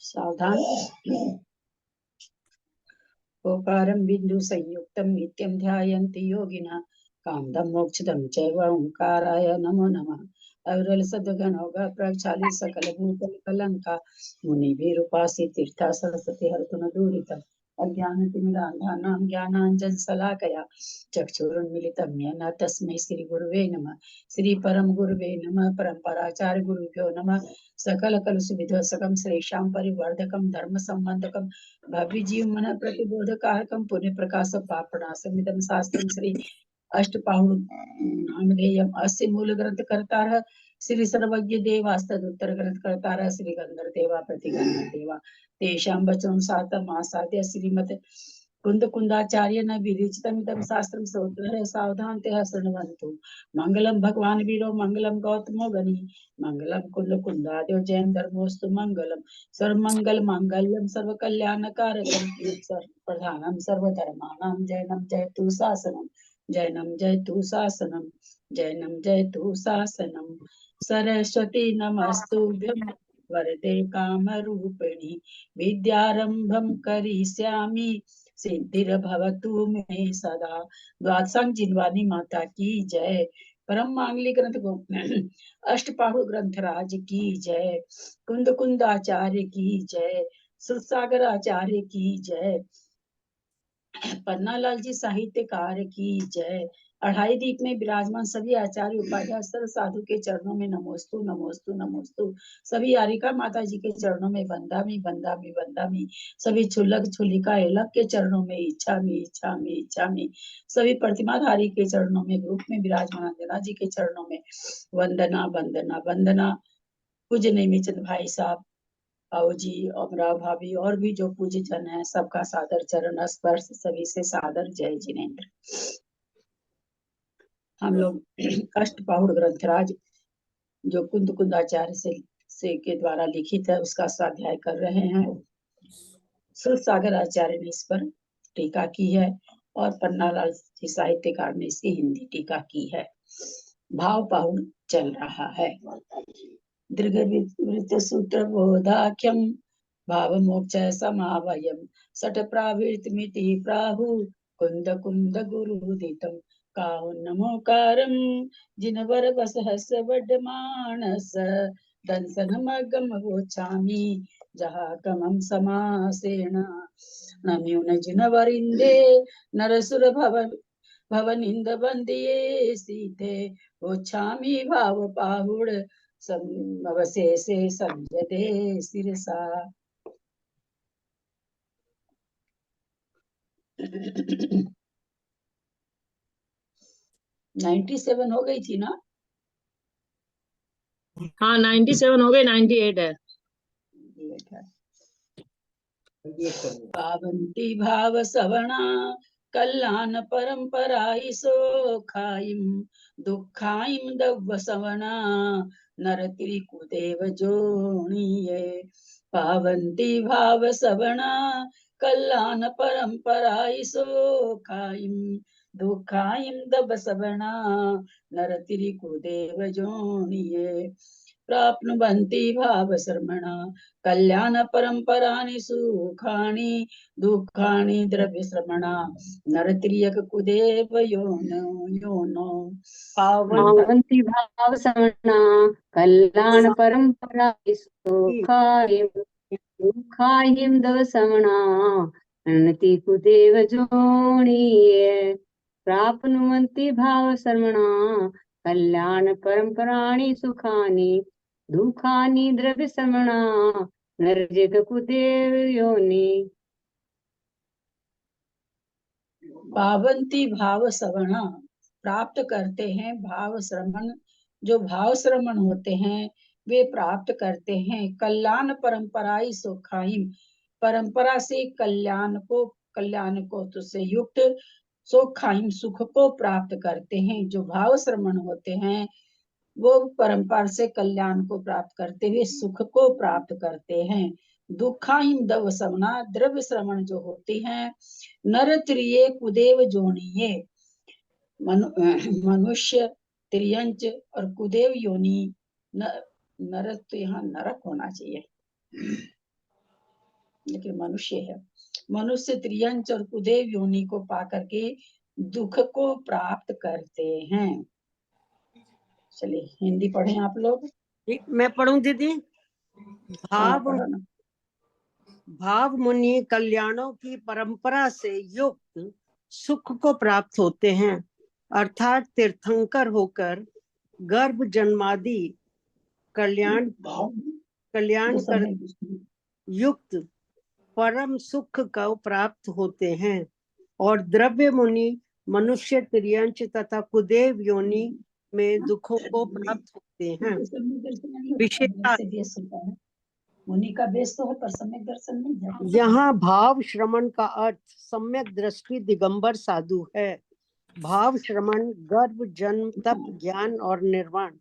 सावधान। ओकारं बिंदु संयुक्तं नित्यं ध्यायन्ति योगिनः कामदं मोक्षदं चैव ओंकाराय नमो नमः। अविरल सद्गुणोगा प्रक्षाली सकल भूतल कलंका मुनिभिरुपासि तीर्था सरस्वती हरतु न दूरितम् अज्ञानतिमिरान्धानां ज्ञानाञ्जन शलाकया चक्षुरुन्मीलितं येन तस्मै श्री गुरुवे नमः। श्री परम गुरुवे नमः। परम्पराचार्य गुरुभ्यो नमः। सकल कलुषविधौ सकं श्रेषां परिवर्धकं धर्म संबंधकं भव्य जीव मन प्रतिबोधकारकं पुण्य प्रकाश पापनाशमिदं शास्त्रं श्री अष्टपाहुनामधेयम् अस्य मूल ग्रंथ कर्तारः श्री सर्वज्ञ देवास्तदुत्तर ग्रंथ कर्तारः श्री गंधर्व देवा प्रतिगंधर्व देवा तेषां वचनं सातम् आसाद्य श्रीमत् कुंद कुंदाचार्य न विरचितमिदं शास्त्रं श्रोत्रः सावधानतः शृण्वन्तु। मंगलम भगवान वीरो मंगलम गौतमो गनि मंगलम कुंद कुंदाद्यो जैन धर्मोस्तु मंगलम सर्वमंगल मांगल्यम सर्व कल्याण कारकम प्रधानम सर्वधर्माणां जैनम जयतु शासनम जैनम जयतु शासनम जैनम जयतु शासनम। सरस्वती नमस्तुभ्यं वरदे कामरूपिणी विद्यारंभं करिष्यामि सिद्धिर्भवतु मे सदा। द्वादशांग जिनवानी माता की जय। परम मांगलिक ग्रंथ अष्टपाहु ग्रंथराज की जय। कुंद कुंदाचार्य की जय। सुरसागर आचार्य की जय। पन्नालाल जी साहित्यकार की जय। अढ़ाई दीप में विराजमान सभी आचार्य उपाध्याय सर्व साधु के चरणों में नमोस्तु नमोस्तु नमोस्तु। सभी यारिका माता जी के चरणों में वंदामी वंदामी वंदामी। सभी छुल्लक छुल्लिका एलक के चरणों में इच्छामी इच्छामी इच्छामी। सभी प्रतिमाधारी के चरणों में ग्रुप में विराजमान अंजना जी के चरणों में वंदना वंदना वंदना। पूज्य नेमीचंद भाई साहब आओ जी अमराव भाभी और भी जो पूज्य जन है सबका सादर चरण स्पर्श सभी से सादर जय जिनेन्द्र। हम लोग अष्टपाहुड़ ग्रंथराज जो कुंद कुंदाचार्य से के द्वारा लिखित है उसका स्वाध्याय कर रहे हैं। सुरसागर आचार्य ने इस पर टीका की है और पन्नालाल जी साहित्यकार ने इसकी हिंदी टीका की है। भाव पाहुड़ चल रहा है। दीर्घवृत्त सूत्र बोधाख्यम भाव मोक्ष समावयम सठ प्रावृत्तिमिति प्राहु कुंद कुंद गुरुदितम काहु नमोकारम जिनवर बस हस बड मानस दंसन मगम वोचामी जहा कमम समासेन नम्यून जिनवरिंदे नरसुर भवनिंद बंदिये सीते वोचामी भाव पाहुड़ अवशेषे संजते सिरसा। 97 हो गई थी ना? हाँ 97 हो गई, 98 है। पावंती भाव सवणा कल्याण परंपराई सोखाइम दुखाइम दव्व सवणा नर त्रिकुदेव जोनिये। पावंती भाव सवणा कल्याण परंपराई सोखाइम दुखाइम दव्व सवणा नर त्रिकुदेव जोनिये। प्राप्नुवन्ति भाव श्रमणा कल्याण परंपरानि सुखानि दुखानि द्रव्य श्रमणा नरत्रियक कुदेव योनो। पावन्ति भाव श्रमणा कल्याण परंपरानि सुखानि दुखानि द्रव्य श्रमणा नरति कुदेव जोनिये। प्राप्नुवन्ति भाव श्रमणा कल्याण परंपराणि सुखानि दुखानि द्रव्य श्रमणा नरजित कुदेव योनि। पावंती भाव श्रवणा प्राप्त करते हैं भाव श्रमण। जो भाव श्रमण होते हैं वे प्राप्त करते हैं कल्याण परंपराई सुखाइम परंपरा से कल्याण को तो से युक्त सुखाइम सुख को प्राप्त करते हैं। जो भाव श्रमण होते हैं वो परंपरा से कल्याण को प्राप्त करते हुए सुख को प्राप्त करते हैं। दुखाइम दव समना द्रव्य श्रवण जो होती हैं नर त्रिये कुदेव जोनिये मनुष्य त्रियंच और कुदेव योनि नरक तो यहाँ नरक होना चाहिए, लेकिन मनुष्य है। मनुष्य त्रियंच और कुदेव योनि को पा करके दुख को प्राप्त करते हैं। चलिए हिंदी पढ़ें आप लोग। ठीक, मैं पढ़ूं दीदी। हाँ, भाव पढ़ो ना। भाव मुनि कल्याणों की परंपरा से युक्त सुख को प्राप्त होते हैं, अर्थात तीर्थंकर होकर गर्भ जन्मादि कल्याण वो कर समय युक्त परम सुख को प्राप्त होते हैं, और द्रव्य मुनि मनुष्य त्रियंच तथा कुदेव योनि में दुखों को प्राप्त होते हैं। सम्यक दर्शन नहीं होता, विशेषता से बेस होता है। मुनि का बेस तो है, पर सम्यक दर्शन नहीं है। यहाँ भाव श्रमण का अर्थ सम्यक दृष्टि दिगंबर साधु है। भाव श्रमण गर्भ जन्म तप ज्ञान और निर्वाण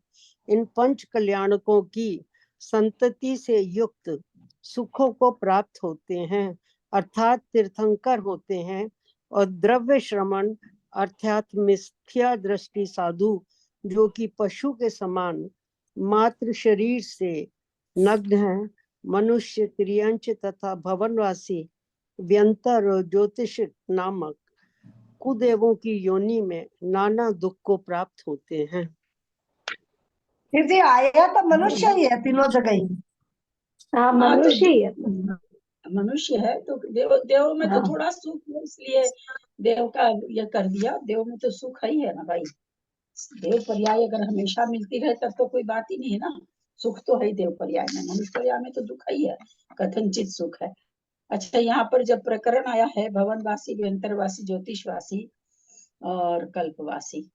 इन पंच कल्याणकों की संतति से युक्त सुखों को प्राप्त होते हैं, अर्थात तीर्थंकर होते हैं। और द्रव्य श्रमण अर्थात मिथ्या दृष्टि साधु, जो कि पशु के समान मात्र शरीर से नग्न है, मनुष्य त्रियंच तथा भवनवासी व्यंतर और ज्योतिष नामक कुदेवों की योनि में नाना दुख को प्राप्त होते हैं। दीदी आया तो मनुष्य ही है तीनों जगह ही। हाँ, मनुष्य ही है। मनुष्य है तो देव में तो हाँ। थोड़ा सुख है, इसलिए देव का ये कर दिया। देव में तो सुख ही है ना भाई। देव पर्याय अगर हमेशा मिलती रहे तब तो कोई बात ही नहीं है ना। सुख तो है ही देव पर्याय में, मनुष्य पर्याय में तो दुख ही है, कथनचित सुख है। अच्छा, यहाँ पर जब प्रकरण आया है भवनवासी व्यंतरवासी ज्योतिषवासी और कल्पवासी,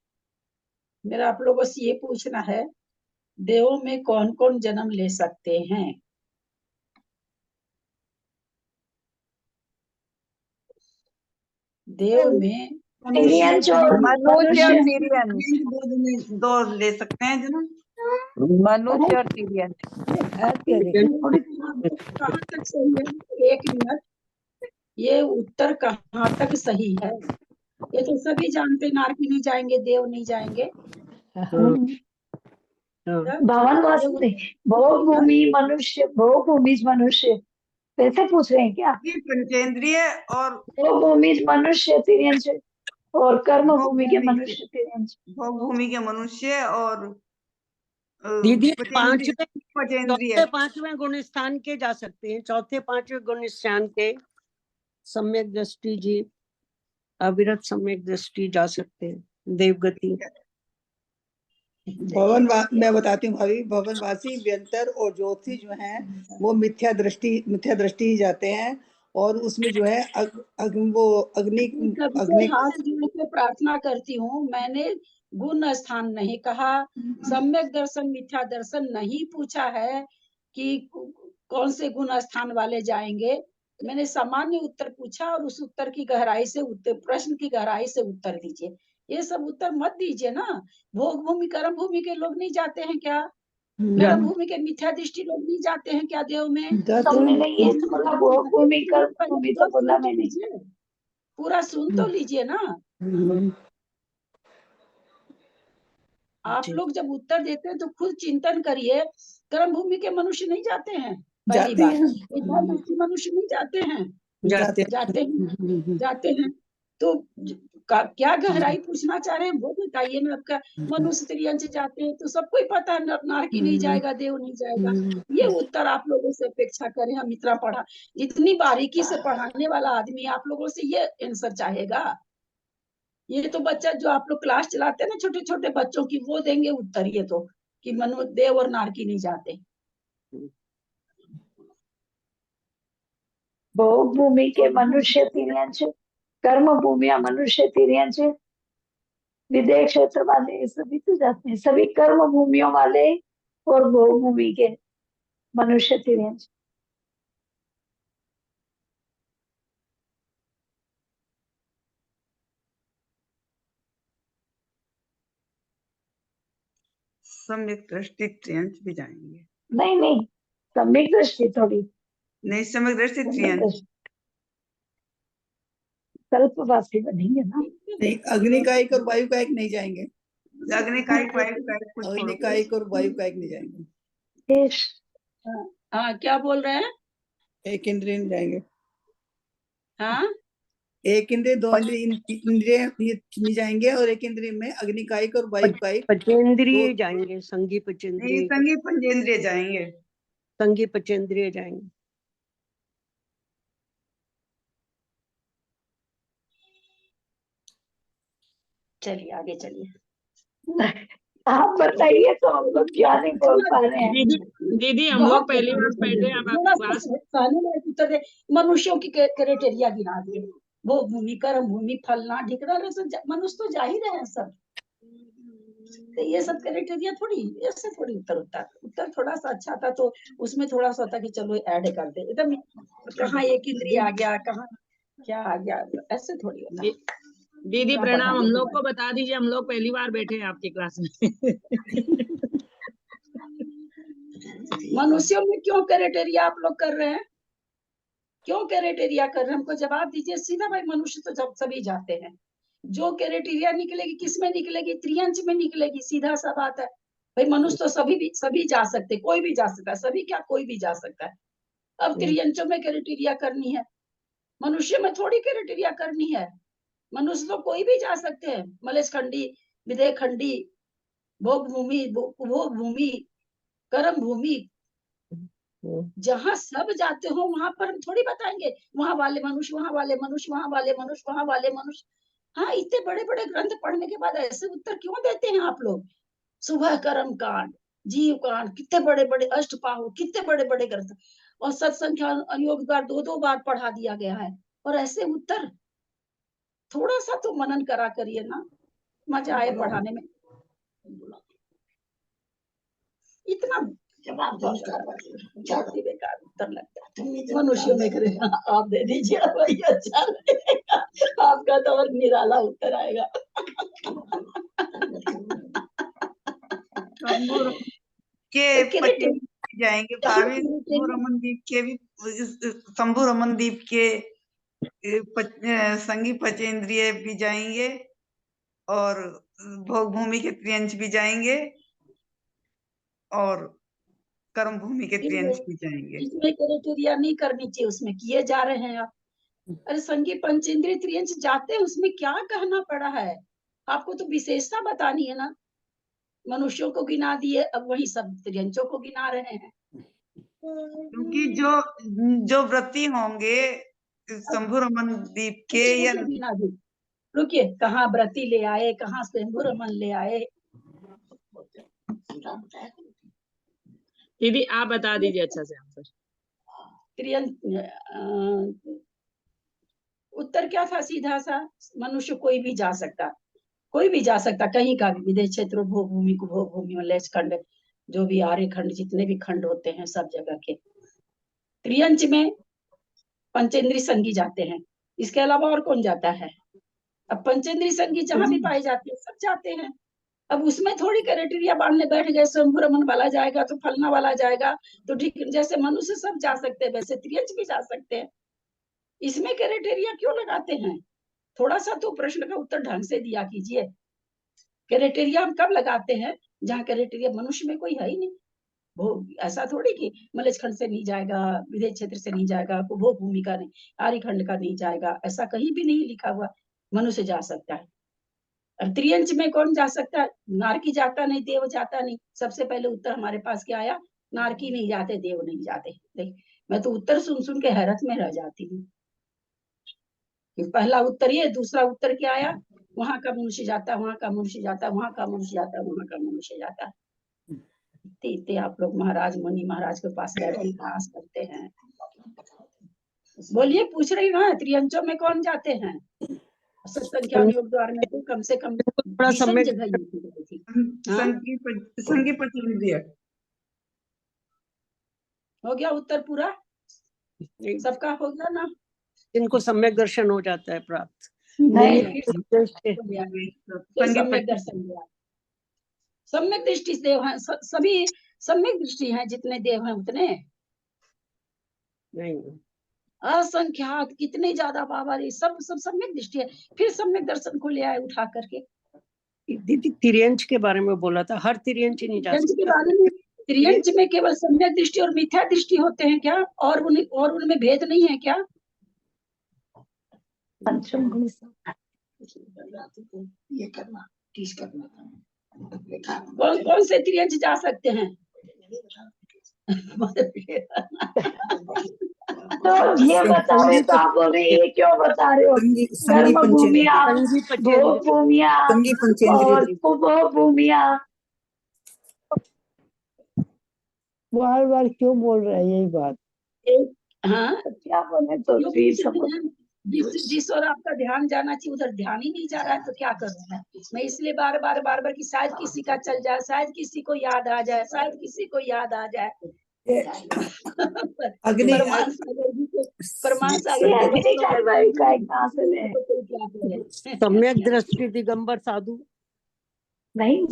मेरा आप लोगों से ये पूछना है, देवों में कौन कौन जन्म ले सकते हैं? देव में मनुष्य और तिर्यन दो ले सकते हैं जन्म। मनुष्य और तिर्यन कहाँ तक सही है? एक मिनट, ये उत्तर कहाँ तक सही है? ये तो सभी जानते, नारकी नहीं जाएंगे, देव नहीं जाएंगे। भवनवासी भोग भूमि मनुष्य, भोग भूमि मनुष्य, वैसे पूछ रहे हैं क्या? ये पंचेंद्रिय और भोग भूमि मनुष्य तिर्यंश और कर्म भूमि के मनुष्य तिर्यंश। भोग भूमि के मनुष्य और दीदी पंचेंद्रिय चौथे पांचवें गुण स्थान के जा सकते हैं। चौथे पांचवें गुण स्थान के सम्यक दृष्टि जी, अविरत सम्यक दृष्टि जा सकते हैं। देवगति मैं बताती हूँ भाभी, भवनवासी व्यंतर और ज्योति जो हैं वो मिथ्या दृष्टि ही जाते हैं, और उसमें जो है वो अग्नि हाथ जोड़ के प्रार्थना करती हूँ। मैंने गुण स्थान नहीं कहा, सम्यक दर्शन मिथ्या दर्शन नहीं पूछा है कि कौन से गुण स्थान वाले जाएंगे। मैंने सामान्य उत्तर पूछा और उस उत्तर की गहराई से उत्तर, प्रश्न की गहराई से उत्तर दीजिए। ये सब उत्तर मत दीजिए ना। भोग भूमि कर्म भूमि के लोग नहीं जाते हैं क्या? कर्म भूमि के मिथ्या दृष्टि लोग नहीं जाते हैं क्या देव में? तुमने ये तो बोला भोग भूमि कर्म भूमि तो बोला मैंने। पूरा सुन तो लीजिए ना। आप लोग जब उत्तर देते हैं तो खुद चिंतन करिए। कर्म भूमि के मनुष्य नहीं जाते हैं, पहली बात। मनुष्य नहीं जाते हैं, जाते हैं। तो क्या गहराई पूछना चाह रहे हैं वो बताइए ना। आपका मनुष्य त्रियंश जाते हैं तो सबको ही पता है, नारकी नहीं जाएगा, देव नहीं जाएगा। ये उत्तर आप लोगों से अपेक्षा करें। हम इतना पढ़ा, जितनी बारीकी से पढ़ाने वाला आदमी आप लोगों से ये आंसर चाहेगा। ये तो बच्चा जो आप लोग क्लास चलाते हैं ना छोटे छोटे बच्चों की, वो देंगे उत्तर ये तो, कि मनु देव और नारकी नहीं जाते। भोग भूमि के मनुष्य तिर्यंश, कर्म भूमि मनुष्य तिर्यंश, विदेह क्षेत्र वाले सभी तो जाते हैं। सभी कर्म भूमियों वाले और भोग भूमि के मनुष्य तिर्यंश। सम्यक दृष्टि त्रियंश भी जाएंगे। नहीं, सम्यक दृष्टि थोड़ी, नहीं सम्यक दृष्टि त्रियंश। कल्पवासी बनेंगे ना। नहीं, अग्निकायिक और वायुकायिक नहीं जाएंगे। अग्निकायिक वायुकायिक अग्निकायिक और वायुकायिक नहीं जाएंगे। देश हाँ क्या बोल रहे हैं? एक इंद्रिय में जाएंगे, हाँ एक इंद्रिय, दो इंद्रिय नहीं जाएंगे, और एक इंद्रिय में अग्निकायिक और वायुकायिक पचेंद्रिय जाएंगे, संगी नहीं, पचेंद्रिय, संगी पंचेंद्रिय जाएंगे। संगी पचेंद्रिय जाएंगे। चलिए आगे चलिए। आप बताइए तो हम लोग क्या नहीं बोल पा रहे हैं। दीदी हम लोग पहली बार बैठे हैं अब थोड़ा आपके सा पास। साने में उत्तर दे। मनुष्यों की क्राइटेरिया गिना दिए, वो भूमि कर्म भूमि फलना ढिकना, मनुष्य तो जा ही रहे हैं सब। तो ये सब क्राइटेरिया थोड़ी, ऐसे थोड़ी उत्तर थोड़ा सा अच्छा था तो उसमें थोड़ा सा होता कि चलो ऐड कर दे, एकदम कहाँ एक इंद्रिय आ गया, कहाँ क्या आ गया, ऐसे थोड़ी होता। दीदी पूरा प्रणाम, हम पढ़ाने लोग के को बता दीजिए, हम लोग पहली बार बैठे हैं आपकी क्लास में। मनुष्यों में क्यों क्राइटेरिया आप लोग कर रहे हैं? क्यों क्राइटेरिया कर रहे हैं? हमको जवाब दीजिए सीधा। भाई मनुष्य तो जब सभी जाते हैं, जो क्राइटेरिया निकलेगी किस में निकलेगी? त्रियंच में निकलेगी, सीधा सा बात है। भाई मनुष्य तो सभी जा सकते, कोई भी जा सकता है, सभी क्या कोई भी जा सकता है। अब त्रियंचों में क्राइटेरिया करनी है, मनुष्य में थोड़ी क्राइटेरिया करनी है। मनुष्य तो कोई भी जा सकते हैं, मलेश खंडी, विदेह खंडी, भोग भूमि, उपभोग भूमि, कर्म भूमि, जहाँ सब जाते हो वहां पर हम थोड़ी बताएंगे वहां वाले मनुष्य, वहां वाले मनुष्य, वहां वाले मनुष्य, वहां वाले मनुष्य। हाँ, इतने बड़े बड़े ग्रंथ पढ़ने के बाद ऐसे उत्तर क्यों देते हैं आप लोग? सुबह कर्म कांड, जीव कांड, कितने बड़े बड़े अष्टपाहु, कितने बड़े बड़े ग्रंथ, और सत्संख्या अनुयोग द्वार दो बार पढ़ा दिया गया है, और ऐसे उत्तर। थोड़ा सा तो मनन करा करिए ना, मजा आए पढ़ाने में। इतना जवाब जाति बेकार उत्तर लगता है मनुष्यों में करे। आप दे दीजिए वही अच्छा लगेगा, आपका तो और निराला उत्तर आएगा। के पटेल जाएंगे भाभी, शंभू रमन दीप के भी, शंभू रमन दीप के संगी पचेंद्रिय भी जाएंगे, और भोग भूमि के त्रियंच भी जाएंगे, और कर्म भूमि के त्रियंच भी जाएंगे। इसमें क्राइटेरिया नहीं करनी चाहिए, उसमें किए जा रहे हैं आप। अरे संगी पंचेंद्रिय त्रियंच जाते हैं, उसमें क्या कहना पड़ा है? आपको तो विशेषता बतानी है ना। मनुष्यों को गिना दिए, अब वही सब त्रियंचों को गिना रहे हैं। क्योंकि जो व्रती होंगे शंभू रमन दीप के या गिना दी। रुकिए, कहाँ व्रती ले आए, कहाँ शंभू रमन ले आए? दीदी आप बता दीजिए अच्छा से आंसर। उत्तर क्या था सीधा सा? मनुष्य कोई भी जा सकता, कोई भी जा सकता, कहीं का भी, विदेश क्षेत्र, भोग भूमि को भोग भूमि, मलेश खंड, जो भी आर्य खंड, जितने भी खंड होते हैं सब जगह के। त्रियंच में पंचेंद्री संगी जाते हैं, इसके अलावा और कौन जाता है? अब पंचेंद्री संगी जहां भी पाए जाते हैं सब जाते हैं। अब उसमें थोड़ी क्राइटेरिया बांधने बैठ गए, शंभू रमन वाला जाएगा तो फलना वाला जाएगा, तो ठीक जैसे मनुष्य सब जा सकते हैं वैसे त्रियंच भी जा सकते हैं। इसमें क्राइटेरिया क्यों लगाते हैं? थोड़ा सा तो प्रश्न का उत्तर ढंग से दिया कीजिए। क्राइटेरिया हम कब लगाते हैं? जहाँ क्राइटेरिया मनुष्य में कोई है ही नहीं। वो ऐसा थोड़ी कि मलेश खंड से नहीं जाएगा, विदेश क्षेत्र से नहीं जाएगा, उपभोग भूमि का नहीं, आर्य खंड का नहीं जाएगा, ऐसा कहीं भी नहीं लिखा हुआ। मनुष्य जा सकता है। और त्रियंच में कौन जा सकता है? नारकी जाता नहीं, देव जाता नहीं। सबसे पहले उत्तर हमारे पास क्या आया? नारकी नहीं जाते, देव नहीं जाते। देख, मैं तो उत्तर सुन सुन के हैरत में रह जाती हूँ। पहला उत्तर ये, दूसरा उत्तर क्या आया? वहां का मनुष्य जाता, वहां का मनुष्य जाता, वहां का मनुष्य जाता, वहां का मनुष्य जाता। इतने आप लोग महाराज मुनि महाराज के पास बैठ के क्लास करते हैं। बोलिए, पूछ रही ना, त्रियंचों में कौन जाते हैं? सत्संख्या योग द्वार में तो कम से कम थोड़ा 20 समय जगह ही थी। हाँ? संगी पचेंद्रिय हो गया उत्तर पूरा? सबका हो गया ना? इनको सम्यक दर्शन हो जाता है प्राप्त। नहीं, सम्यक दर्शन हुआ, सम्यक दृष्टि से देव हैं सभी, सम्यक दृष्टि है, जितने देव हैं उतने नहीं, असंख्यात, कितने ज्यादा बाबा रे, सब सम्यक दृष्टि है। फिर सम्यक दर्शन को ले आए उठा करके। दीदी तिर्यंच के बारे में बोला था, हर तिर्यंच ही नहीं जा त्रियंच के सकता। बारे में, त्रियंच में केवल सम्यक दृष्टि और मिथ्या दृष्टि होते हैं क्या? और उनमें भेद नहीं है क्या? पंचम गुण ये करना, टीच करना था। कौन से त्रियंच जा सकते हैं? तो ये बता रहे तो आप बोल रहे ये क्यों बता रहे हो? संगी कर्म भूमिया, संगी भोग पंचेंद्रिय, भूमिया संगी पंचेंद्रिय और जी। उपभोग भूमिया। बार बार क्यों बोल रहे हैं यही बात? हाँ, क्या बोले तो क्योंकि फिर सब जिस ओर आपका ध्यान जाना चाहिए उधर ध्यान ही नहीं जा रहा है, तो क्या करूं मैं इसलिए बार बार कि शायद किसी का चल जाए, शायद किसी को याद आ जाए, शायद किसी को याद आ जाए। अग्नि परमान सागर जी को ये अग्नि कार्रवाई का कहाँ से ले? क्या करें? सम्यक दृष्टि दिगंबर साधु नहीं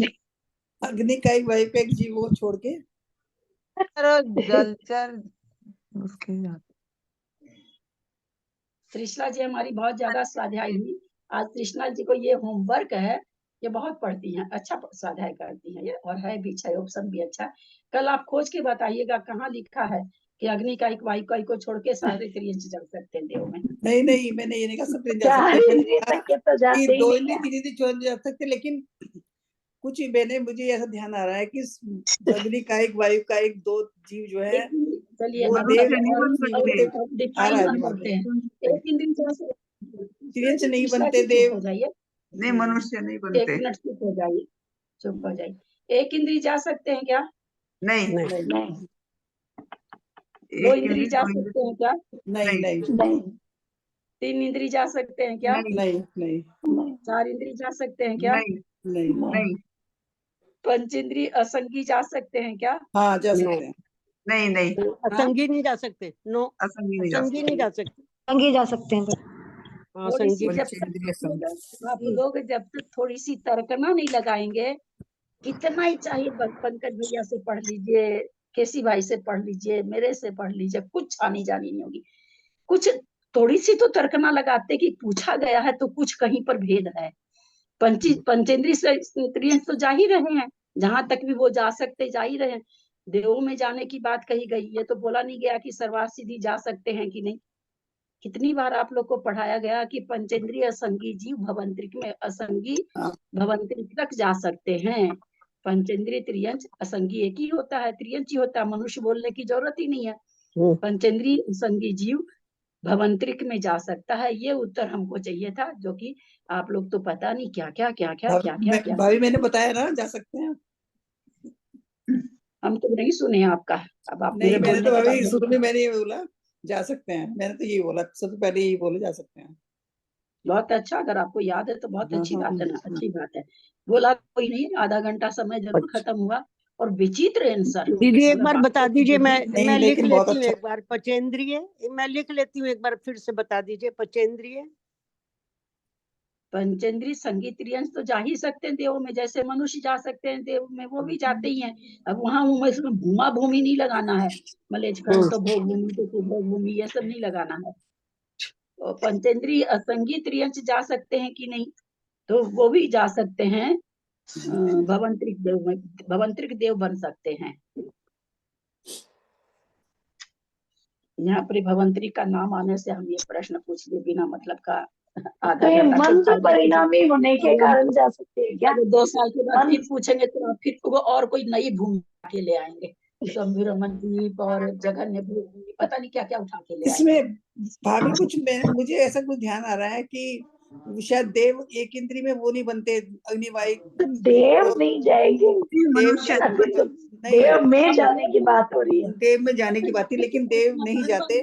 अग्नि का एक वैपेक जीव वो छोड़ के जलचर उसके कृष्णा जी हमारी बहुत ज्यादा स्वाध्याय हुई आज। कृष्णा जी को ये होमवर्क है, ये बहुत पढ़ती हैं, अच्छा स्वाध्याय करती हैं ये, और है भी अच्छा, ऑप्शन भी अच्छा। कल आप खोज के बताइएगा कहाँ लिखा है कि अग्नि का एक वायु का को छोड़ के सारे त्रियंच जल सकते हैं देव में। नहीं मैंने ये नहीं कहा सब जा चार सकते। मैंने इंद्रिय कहा तक के तो जाते कि ही दो नहीं इंद्रिय है। तीन इंद्रिय छोड़ जा सकते, लेकिन कुछ मैंने मुझे ऐसा ध्यान आ रहा है कि अग्नि का एक वायु का एक दो जीव जो है चलिए वो हम देव नहीं बन सकते। डिफाइन है हम दिमाग करते में। हैं। एक इंद्रिय त्रियंच नहीं कृष्णा बनते जी चुप देव। हो जाइए, नहीं, मनुष्य नहीं एक बनते। मिनट चुप हो जाइए, चुप हो जाइए। एक इंद्रिय जा सकते हैं क्या? नहीं, नहीं नहीं दो एक इंद्रिय इंद्रिय जा दो इंद्रिय सकते हैं क्या? नहीं नहीं तीन इंद्रिय जा सकते हैं क्या? नहीं नहीं नहीं चार इंद्रिय जा सकते हैं क्या? नहीं नहीं नहीं पंच इंद्रिय असंगी जा सकते हैं क्या? हाँ जा सकते हैं। नहीं नहीं, असंगी नहीं जा सकते, नो असंगी नहीं जा असंगी नहीं जा सकते। संगी जा सकते हैं हाँ थोड़ी संगी सी जब पंचेंद्रिय संग। तक आप लोग जब तक थोड़ी सी तर्कना नहीं लगाएंगे, इतना ही चाहिए। पंकज भैया से पढ़ लीजिए, केसी भाई से पढ़ लीजिए, मेरे से पढ़ लीजिए, कुछ आनी जानी नहीं होगी। कुछ थोड़ी सी तो तर्कना लगाते कि पूछा गया है तो कुछ कहीं पर भेद है। पंचेंद्रिय त्रियंच तो जा ही रहे हैं, जहां तक भी वो जा सकते जा ही रहे हैं। देवों में जाने की बात कही गई, ये तो बोला नहीं गया कि सर्वार्थ सिद्धि जा सकते हैं कि नहीं। कितनी बार आप लोग को पढ़ाया गया कि पंचेंद्रिय असंगी जीव भवंतरिक में असंगी हाँ। भवंतरिक तक जा सकते हैं। पंचेंद्रिय त्रियंच असंगी एक ही होता है, त्रियंच ही होता है, मनुष्य बोलने की जरूरत ही नहीं है। पंचेंद्रिय असंगी जीव भवंतरिक में जा सकता है, ये उत्तर हमको चाहिए था, जो कि आप लोग तो पता नहीं क्या क्या क्या क्या क्या क्या क्या भाभी मैंने बताया ना जा सकते हैं। हम तो नहीं सुने आपका। अब आप नहीं मेरे मैंने बोलने तो के भाभी बाद शुरू में मैंने ये बोला जा सकते हैं, मैंने तो यही बोला, सबसे पहले यही बोला जा सकते हैं। बहुत अच्छा, अगर आपको याद है तो बहुत हाँ, अच्छी हाँ, बात है ना, हाँ। अच्छी बात है। बोला कोई नहीं, आधा घंटा समय जरूर खत्म हुआ और विचित्र आंसर। दीदी एक बार बता दीजिए, मैं लिख लेकिन बहुत लेती हूँ अच्छा। एक बार। पचेंद्रिय मैं लिख लेती हूँ एक बार, फिर से बता दीजिए। पचेंद्रिय पंचेंद्रिय संगीत त्रियंश तो जा ही सकते हैं देव में, जैसे मनुष्य जा सकते हैं देव में, वो भी जाते ही हैं। अब वहां इसमें भूमा भूमि नहीं लगाना है, मलेच खंड तो भोग भूमि तो भोग भूमि ये सब नहीं लगाना है। तो पंचेंद्रिय असंगी त्रियंश जा सकते हैं कि नहीं? तो वो भी जा सकते हैं, भवंतरिक देव में, भवंतरिक देव बन सकते हैं। यहाँ पर भवंतरिक का नाम आने से हम ये प्रश्न पूछ लिए बिना मतलब का। तो आधा ये घंटा मन तो परिणामी होने के कारण जा सकते हैं क्या? 2 साल के बाद मन फिर पूछेंगे तो आप फिर वो और कोई नई भूमि के ले आएंगे, शंभु रमन द्वीप और जगन्य भूमि, पता नहीं क्या क्या उठा के ले आएंगे। इसमें भाभी मुझे ऐसा कुछ ध्यान आ रहा है कि शायद देव एक इंद्री में वो नहीं बनते, अग्निवायु तो देव नहीं जाएंगे, मनुष्य अभी तो नहीं, देव में जाने की बात हो रही है। देव में जाने की बात थी, लेकिन देव नहीं जाते।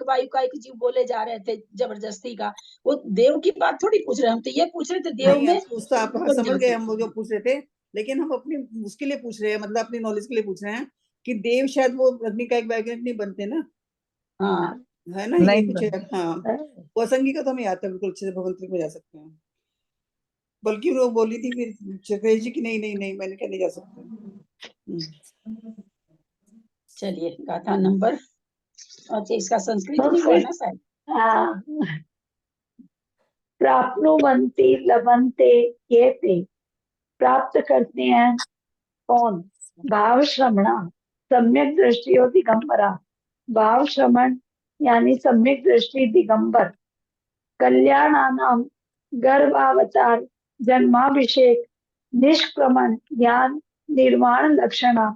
वायु का एक जीव बोले जा रहे थे जबरदस्ती का, वो देव की बात थोड़ी पूछ रहे, हम तो ये पूछ रहे थे देव नहीं, में उस तो आप कौन समझ जा गए सकता हम जो पूछ रहे थे, लेकिन हम अपनी उसके लिए पूछ रहे हैं, मतलब अपनी नॉलेज के लिए पूछ रहे हैं कि देव शायद वो अग्नि का एक वैज्ञानिक नहीं बनते ना, हाँ है ना, ये नहीं कुछ है। हाँ, वो असंगी का तो हमें याद था बिल्कुल अच्छे से, भगवंतरिक में जा सकते हैं। बल्कि वो बोली थी फिर चक्रेश जी की नहीं नहीं नहीं मैंने क्या नहीं जा सकते। चलिए गाथा नंबर, अच्छा इसका संस्कृत तो नहीं हुआ फिर ना शायद। हाँ, प्राप्नुवन्ति लभन्ते ये ते, प्राप्त करते हैं कौन? भाव श्रमणा सम्यक दृष्टियो दिगंबरा। भाव श्रमण यानी सम्यक दृष्टि दिगंबर। कल्याणानाम गर्भावतार जन्माभिषेक निष्क्रमण ज्ञान निर्वाण लक्षणा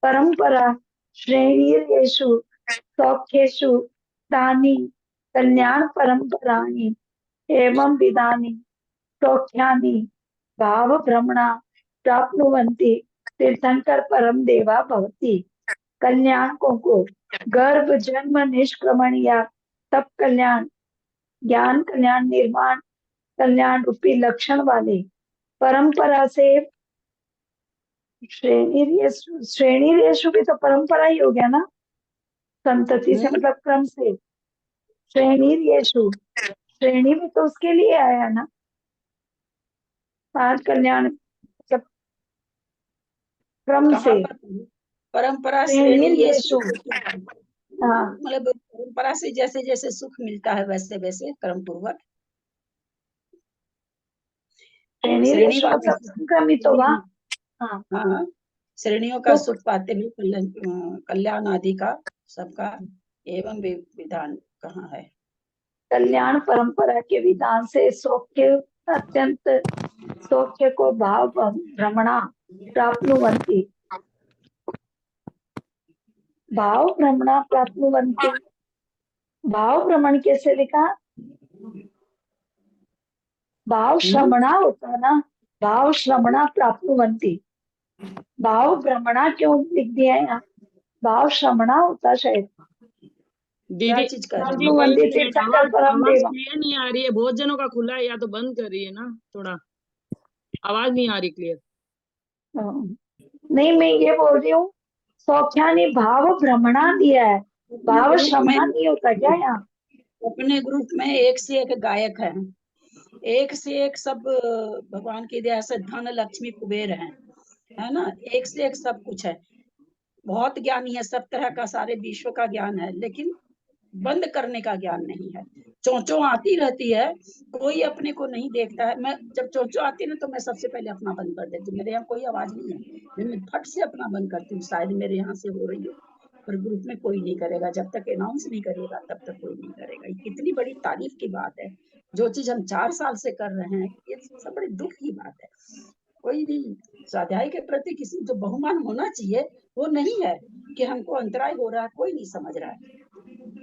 परंपरा श्रेणीषु सौख्येषु तानि कल्याण परंपराणि एवं विधानि सौख्यानि भाव भ्रमणा प्राप्नुवन्ति तीर्थंकर परम देवा भवति। कल्याणकों को गर्भ जन्म निष्क्रमण या तप कल्याण ज्ञान कल्याण निर्माण कल्याण रूपी लक्षण वाले परंपरा से श्रेणी भी तो परंपरा ही हो गया ना, संतति से मतलब क्रम से। श्रेणी भी तो उसके लिए आया ना, पांच कल्याण मतलब क्रम से। परंपरा श्रेणीर्येषु। हाँ मतलब परंपरा से जैसे जैसे सुख मिलता है वैसे वैसे क्रम पूर्वक। श्रेणीर्येषु मतलब संक्रमित होगा। हाँ हाँ, श्रेणियों का सुख पाते भी कल्याण आदि का सबका एवं विधान कहाँ है। कल्याण परंपरा के विधान से सौख्य अत्यंत सौख्य को भाव भ्रमणा प्राप्नुवन्ति। भाव भ्रमणा प्राप्नुवन्ति, भाव भ्रमण कैसे लिखा? भाव श्रमणा होता ना, भाव श्रमणा प्राप्नुवन्ति। भाव भ्रमणा क्यों लिख दिया यहाँ? भाव श्रमणा होता शायद। दीदी चीज कर जी रही वही मंदिर तीर्थंकर परम आवाज देवा। क्लियर नहीं आ रही है, बहुत जनों का खुला है, या तो बंद कर रही है ना, थोड़ा आवाज नहीं आ रही क्लियर। नहीं मैं ये बोल रही हूँ सौख्या ने भाव भ्रमणा दिया है, भाव श्रमणा नहीं होता क्या यहाँ? अपने ग्रुप में एक से एक गायक है, एक से एक सब भगवान की दया से धन लक्ष्मी कुबेर है ना, एक से एक सब कुछ है, बहुत ज्ञानी है, सब तरह का सारे विश्व का ज्ञान है, लेकिन बंद करने का ज्ञान नहीं है। चोंचो आती रहती है, कोई अपने को नहीं देखता है। मैं जब चोंचो आती है ना तो मैं सबसे पहले अपना बंद कर देती हूँ, मेरे यहाँ कोई आवाज नहीं है, मैं फट से अपना बंद करती हूँ। शायद मेरे यहाँ से हो रही हो, पर ग्रुप में कोई नहीं करेगा, जब तक अनाउंस नहीं करेगा तब तक कोई नहीं करेगा। कितनी बड़ी तारीफ की बात है, जो चीज हम 4 साल से कर रहे हैं, ये सब बड़ी दुख की बात है। कोई भी स्वाध्याय के प्रति किसी जो बहुमान होना चाहिए वो नहीं है कि हमको अंतराय हो रहा है, कोई नहीं समझ रहा है,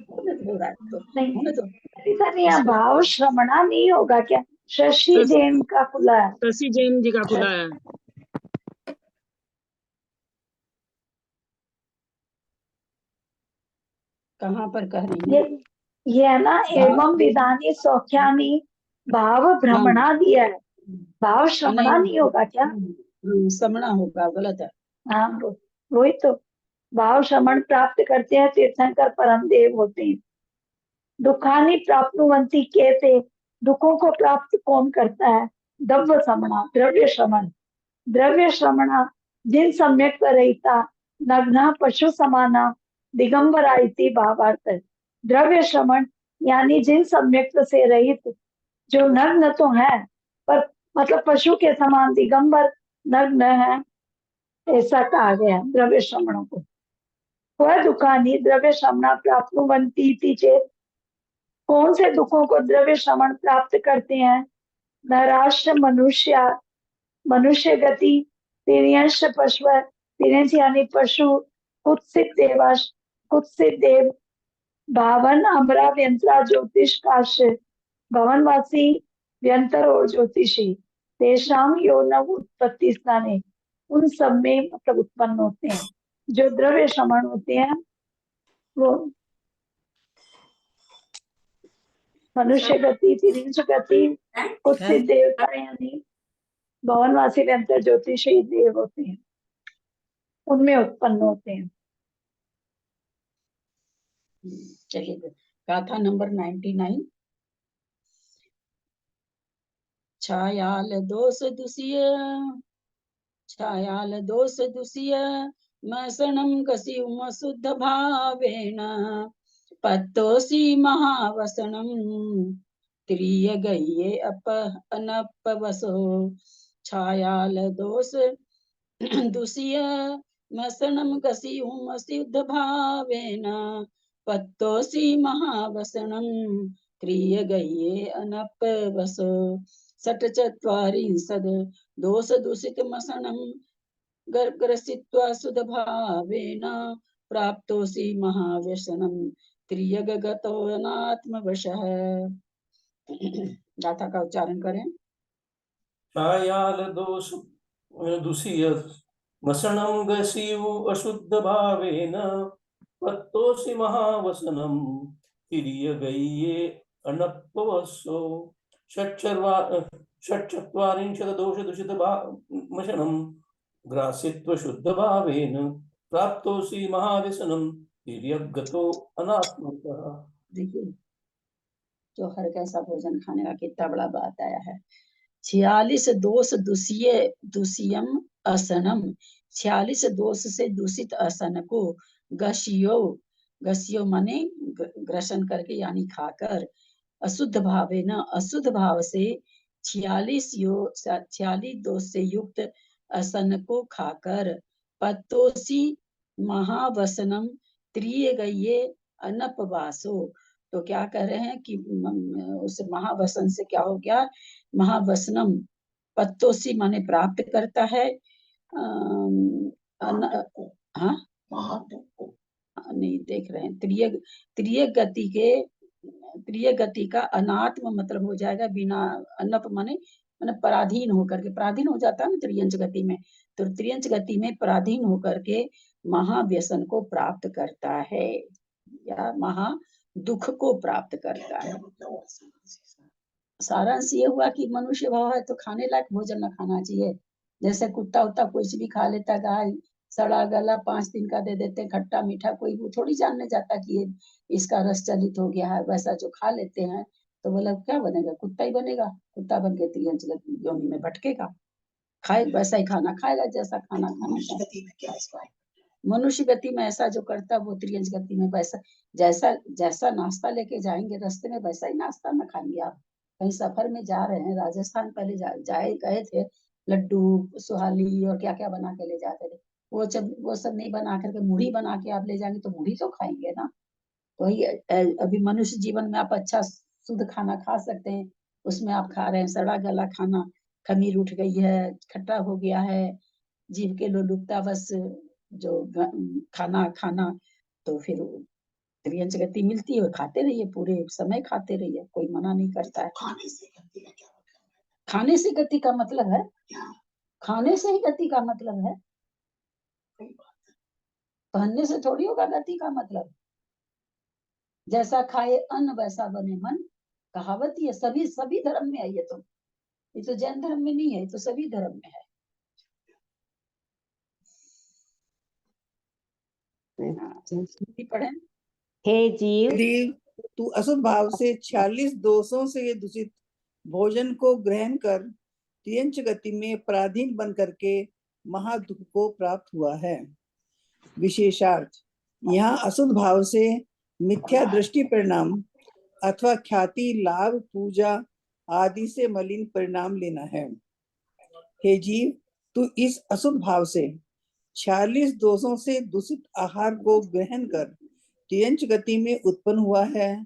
हो रहा है तो होने दो। नहीं भाव श्रमणा नहीं होगा क्या? शशि जैन का खुला है, शशि जैन जी का खुला है। कहाँ पर कह रही है? ये है ना, एवं विधानी सौख्यानी भाव भ्रमणा दिया है, भाव श्रमणा नहीं होगा क्या? श्रमणा होगा, गलत है। हाँ वही तो, भाव श्रमण प्राप्त करते हैं तीर्थंकर परम देव होते हैं। दुखानी प्राप्नुवंती कहते, दुखों को प्राप्त कौन करता है? द्रव्य श्रमणा, द्रव्य श्रमण। द्रव्य श्रमणा जिन सम्यक रहिता नग्ना पशु समाना दिगंबरा इति भावार्थ। द्रव्य श्रमण यानी जिन सम्यक से रहित, जो नग्न तो है पर मतलब पशु के समान दिगंबर नग्न है, ऐसा कहा गया द्रव्य श्रमणों को। वह दुखानी द्रव्य श्रमणा प्राप्नुवन्ति चेत, कौन से दुखों को द्रव्य श्रमण प्राप्त करते हैं? नराश्र मनुष्य, मनुष्य गति, तिर्यंश पशु, तिर्यंश यानी पशु, कुत्सित देवाश, कुत्सित देव, भावन अमरा व्यंतरा ज्योतिष काश, भवनवासी व्यंतर और ज्योतिषी, तेषाम योनव उत्पत्ति स्थाने, उन सब में मतलब उत्पन्न होते हैं। जो द्रव्य श्रमण होते हैं वो मनुष्य गति, तिर्यंश गति, कुत्सित देवता यानी भवनवासी व्यंतर ज्योतिषी देव होते हैं, उनमें उत्पन्न होते हैं। चलिए गाथा नंबर 99। छायाल दोष दुसिय, छायाल दोष दुसिय मसणं कसी शुद्ध भावेन, पत्तोसी महावसनम त्रिय गये अप अनपवसो। छायाल दोष दुसिय मसनम गसियुमसि भावेन पत्तोसि महावसनम क्रियगये अनपवसो षट्चत्वारिंशद् दोष दूषित मसनम गर्ग्रसित्वा सुधभावेन प्राप्तोसि महाव्यसनम त्रियगतोऽनात्मवशः। गाथा का उच्चारण करें। छायाल दोष दुषिय वसनं गसियु अशुद्ध भावेन पत्तोसि महावसनं तिर्यगये अनपवसो षट्चत्वारिंशत् दोष दूषित मशनं ग्रासित्व शुद्ध भावेन प्राप्तोसि महाव्यसनं तिर्यगतो अनात्मवशः। देखिए जौहर कैसा भोजन खाने का कितना बड़ा बात आया है। 46 दोष दुषियम असनम, 46 दोष से दूषित असन को गशियो माने ग्रसन करके यानी खाकर, अशुद्ध भावे न अशुद्ध भाव से 46 दोष से युक्त असन को खाकर, पत्तोसी महावसनम त्रियगये अनपवासो। तो क्या कह रहे हैं कि उस महावसन से क्या हो गया, महावसनम पत्तोसी माने प्राप्त करता है, हाँ नहीं देख रहे हैं, त्रिय गति का अनात्म मतलब हो जाएगा बिना, अनप माने पराधीन होकर के, पराधीन हो जाता है ना त्रियंच गति में, तो त्रियंच गति में पराधीन होकर के महाव्यसन को प्राप्त करता है या महा दुख को प्राप्त करता है। सारांश ये हुआ कि मनुष्य भाव है तो खाने लायक भोजन न खाना चाहिए। जैसे कुत्ता उत्ता कुछ भी खा लेता, गाय सड़ा गला 5 दिन का दे देते, खट्टा मीठा, कोई वो थोड़ी जानने जाता कि ये इसका रस चलित हो गया है। वैसा जो खा लेते हैं तो बोला क्या बनेगा, कुत्ता ही बनेगा, कुत्ता बन के त्रियंच योनि में भटकेगा, खाए वैसा ही खाना खाएगा जैसा खाना खाना। मनुष्य गति में ऐसा जो करता वो त्रियंच गति में वैसा, जैसा नाश्ता लेके जाएंगे रास्ते में वैसा ही नाश्ता न खाएंगे। आप कहीं सफर में जा रहे हैं, राजस्थान पहले गए थे, लड्डू सुहाली और क्या क्या बना के ले जाते थे, वो सब नहीं बना करके मुढ़ी बना के आप ले जाएंगे तो मुढ़ी तो खाएंगे ना। तो अभी मनुष्य जीवन में आप अच्छा शुद्ध खाना खा सकते हैं, उसमें आप खा रहे हैं सड़ा गला खाना, खमीर उठ गई है, खट्टा हो गया है, जीभ के लोलुपता बस जो खाना तो फिर त्रियंच गति मिलती है, खाते रहिए, पूरे समय खाते रहिए, कोई मना नहीं करता है। खाने से गति का मतलब है, खाने से ही गति का मतलब है, पहनने से थोड़ी होगा गति का मतलब। जैसा खाए अन्न वैसा बने मन, कहावत ही है, सभी धर्म में है ये तो जैन धर्म में नहीं है, ये तो सभी धर्म में है। पढ़े। हे जीव, यदि तू अशुद्ध भाव से 46 दोषों से दूषित भोजन को ग्रहण कर त्रियंच गति में पराधीन बन करके महादुख को प्राप्त हुआ है। विशेषार्थ, यहाँ अशुद्ध भाव से मिथ्या दृष्टि परिणाम अथवा ख्याति, लाभ, पूजा आदि से मलिन परिणाम लेना है। हे जीव, तू इस अशुद्ध भाव से 46 दोषों से दूषित आहार को ग्रहण कर त्रियंच गति में उत्पन्न हुआ है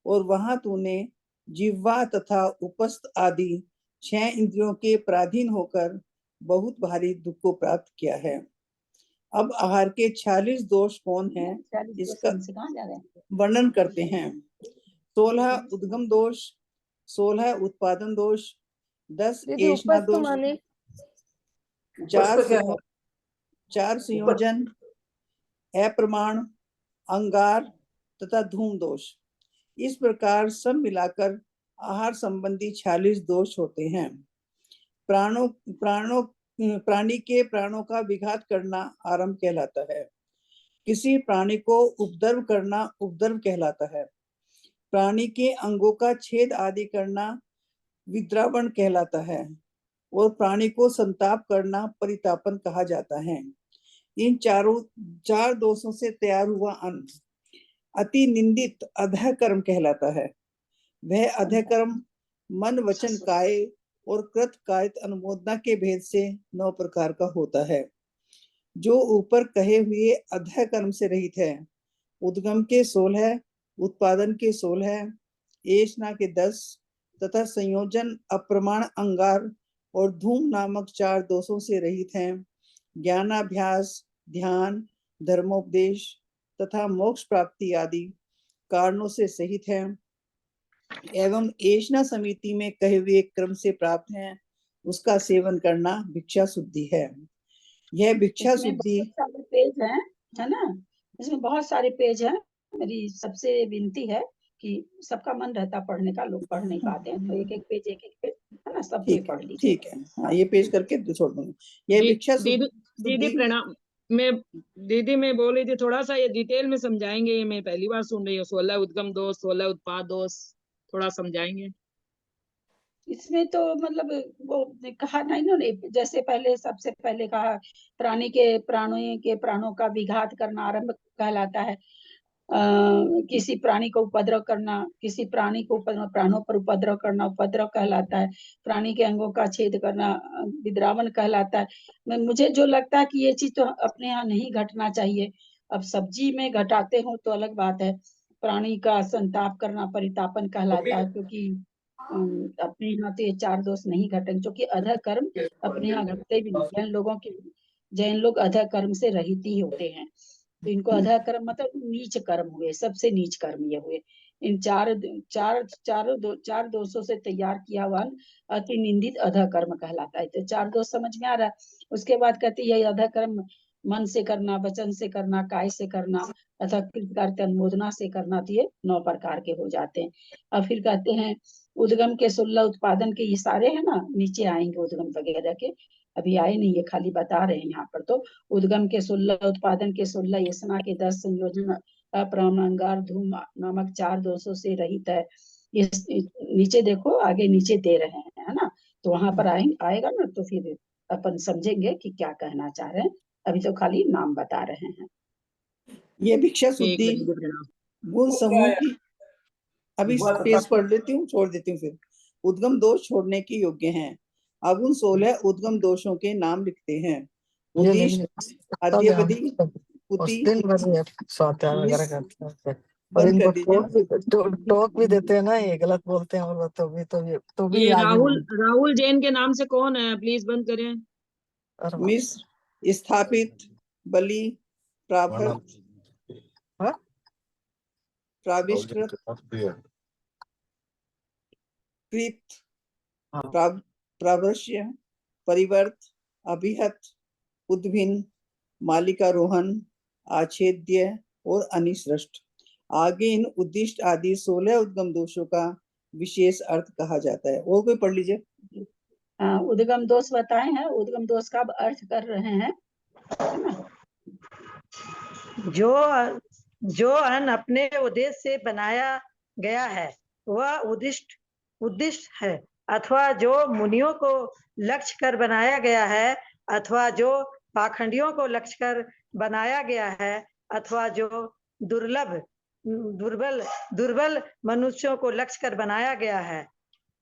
और वहां तूने जिह्वा तथा उपस्थ आदि 6 इंद्रियों के पराधीन होकर बहुत भारी दुख को प्राप्त किया है। अब आहार के 46 दोष कौन हैं, इसका वर्णन करते हैं। 16 उद्गम दोष, 16 उत्पादन दोष, 10 ऐष्णा दोष, 4 संयोजन, अप्रमाण, अंगार तथा धूम दोष। इस प्रकार सब मिलाकर आहार संबंधी 46 दोष होते हैं। प्राणी के प्राणों का विघात करना आरंभ कहलाता है। किसी प्राणी को उपद्रव करना उपद्रव कहलाता है। प्राणी के अंगों का छेद आदि करना विद्रावण कहलाता है और प्राणी को संताप करना परितापन कहा जाता है। इन 4 दोषों से तैयार हुआ अन्न अति निंदित अधः कर्म कहलाता है। वह अधः कर्म मन, वचन, काय और कृत कायित अनुमोदना के भेद से 9 प्रकार का होता है। जो ऊपर कहे हुए अधः कर्म से रहित है। उद्गम के 16, उत्पादन के 16, एषणा के 10 तथा संयोजन, अप्रमाण, अंगार और धूम नामक 4 दोषों से रहित हैं। ज्ञानाभ्यास, ध्यान, धर्मोपदेश तथा मोक्ष प्राप्ति आदि कारणों से सहित हैं एवं एषणा समिति में कहे हुए क्रम से प्राप्त हैं। उसका सेवन करना भिक्षा शुद्धि है। यह भिक्षा इसमें शुद्धि बहुत सारे पेज हैं, है ना? इसमें बहुत सारे पेज हैं। मेरी सबसे विनती है कि सबका मन रहता पढ़ने का, लोग पढ़ नहीं पाते हैं, तो एक एक पेज है ना, सब पे पढ़ लीजिए। ठीक है। हाँ, ये पेज करके छोड़ दूंगा। यह भिक्षा दीदी शुद्धि प्रणाम। मैं बोल रही थी थोड़ा सा ये डिटेल में समझाएंगे, ये मैं पहली बार सुन रही हूँ। 16 उद्गम दोष, 16 उत्पाद दोष, थोड़ा समझाएंगे। इसमें तो मतलब वो कहा नहीं ना, जैसे पहले सबसे पहले कहा प्राणों का विघात करना आरंभ कहलाता है। किसी प्राणी को उपद्रव करना, किसी प्राणी को प्राणों पर उपद्रव करना उपद्रव कहलाता है। प्राणी के अंगों का छेद करना विद्रावण कहलाता है। मुझे जो लगता है कि ये चीज तो अपने यहाँ नहीं घटना चाहिए। अब सब्जी में घटाते हो तो अलग बात है। प्राणी का संताप करना परितापन कहलाता है, क्योंकि अपने यहाँ तो ये 4 दोष नहीं घटेंगे, क्योंकि अधः कर्म अपने यहाँ घटते भी नहीं। जैन लोग अधः कर्म से रहित ही होते हैं, तो इनको अधः कर्म मतलब नीच कर्म हुए, सबसे नीच कर्म ये हुए। इन चार दोषों से तैयार किया हुआ अति निंदित अधः कर्म कहलाता है। तो 4 दोष समझ में आ रहा है। उसके बाद कहते हैं यह अधः कर्म मन से करना, वचन से करना, काय से करना अथवा कृतकार्य अनुमोदना से करना, तो ये 9 प्रकार के हो जाते हैं। और फिर कहते हैं उद्गम के 16, उत्पादन के ये सारे है ना, नीचे आएंगे उद्गम वगैरह के, अभी आए नहीं, ये खाली बता रहे हैं यहाँ पर। तो उद्गम के 16, उत्पादन के 16, यसना के 10, संयोजन, अप्रामांगार, धूम नामक 4 दोषों से रहित है। इस नीचे देखो, आगे नीचे दे रहे हैं, है ना? तो वहां पर आएगा ना, तो फिर अपन समझेंगे कि क्या कहना चाह रहे हैं। अभी तो खाली नाम बता रहे हैं। ये भिक्षा ठीक शुद्धि है दीदी प्रणाम। गुण समूह की, अभी पेज पढ़ लेती हूँ, छोड़ देती हूँ फिर। उद्गम दोष छोड़ने के योग्य हैं। अब उन 16 उद्गम दोषों के नाम लिखते हैं। उद्दिष्ट, अद्यावधि, पुति, स्वाध्याय वगैरह करते हैं और बंद इनको कर दीजिए। टोक भी देते हैं ना, ये गलत बोलते हैं और तो भी ये आगे राहुल जैन के नाम से कौन है? प्लीज बंद करें। मिश्र, स्थापित, बलि, प्राभृत, प्राविष्कृत, कृत, प्रावश्य, परिवर्त, अभिहत, उद्भिन्न, मालिकारोहण, आच्छेद्य और अनिसृष्ट। आगे इन उद्दिष्ट आदि 16 उद्गम दोषों का विशेष अर्थ कहा जाता है। और कोई पढ़ लीजिए। उद्गम दोष बताए हैं, उद्गम दोष का अर्थ कर रहे हैं, है ना? जो अन्न अपने उद्देश्य से बनाया गया है वह उद्दिष्ट है, अथवा जो मुनियों को लक्ष्य कर बनाया गया है, अथवा जो पाखंडियों को लक्ष्य कर बनाया गया है, अथवा जो दुर्बल मनुष्यों को लक्ष्य कर बनाया गया है,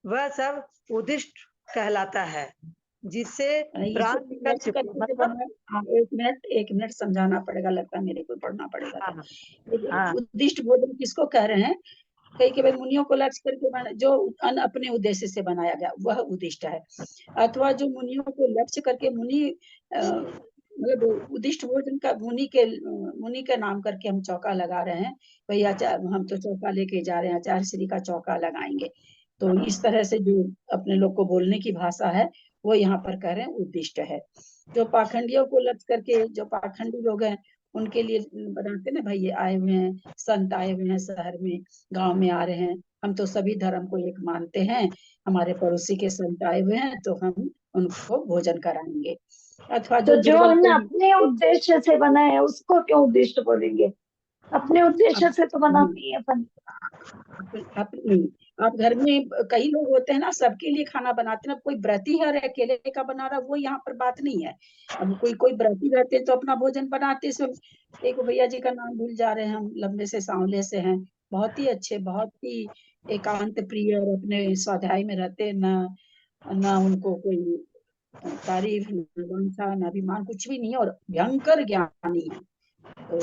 वह सब उद्दिष्ट कहलाता है, जिससे प्राण एक मिनट समझाना पड़ेगा, लगता है मेरे को पढ़ना पड़ेगा। उद्दिष्ट भोजन किसको कह रहे हैं? कई बार मुनियों को लक्ष्य करके जो अन्न अपने उद्देश्य से बनाया गया वह उद्दिष्ट है, अथवा जो मुनियों को लक्ष्य करके मुनि मतलब उद्दिष्ट भोजन का मुनि के नाम करके हम चौका लगा रहे हैं, भैया हम तो चौका लेके जा रहे हैं, आचार्य श्री का चौका लगाएंगे। तो इस तरह से जो अपने लोग को बोलने की भाषा है वो यहाँ पर कह रहे हैं उद्दिष्ट है। जो पाखंडियों को लक्ष्य करके, जो पाखंडी लोग हैं उनके लिए बनाते ना, भाई ये आए हुए हैं, संत आए हुए हैं शहर में, गांव में आ रहे हैं, हम तो सभी धर्म को एक मानते हैं, हमारे पड़ोसी के संत आए हुए हैं तो हम उनको भोजन कराएंगे। अथवा तो जो अन्न अपने उद्देश्य से बना है उसको क्यों उद्दिष्ट बोलेंगे? अपने उद्देश्य से तो बना नहीं है अपन। आप घर में कई लोग होते हैं ना, सबके लिए खाना बनाते हैं। कोई व्रती है और अकेले का बना रहा, वो यहाँ पर बात नहीं है। अब कोई व्रती रहते तो अपना भोजन बनाते। सब एक भैया जी का नाम भूल जा रहे हैं हम, लंबे से सांवले से हैं, बहुत ही अच्छे, बहुत ही एकांत प्रिय और अपने स्वाध्याय में रहते, ना उनको कोई तारीफ, न प्रशंसा, न अभिमान, कुछ भी नहीं है, और भयंकर ज्ञानी है। तो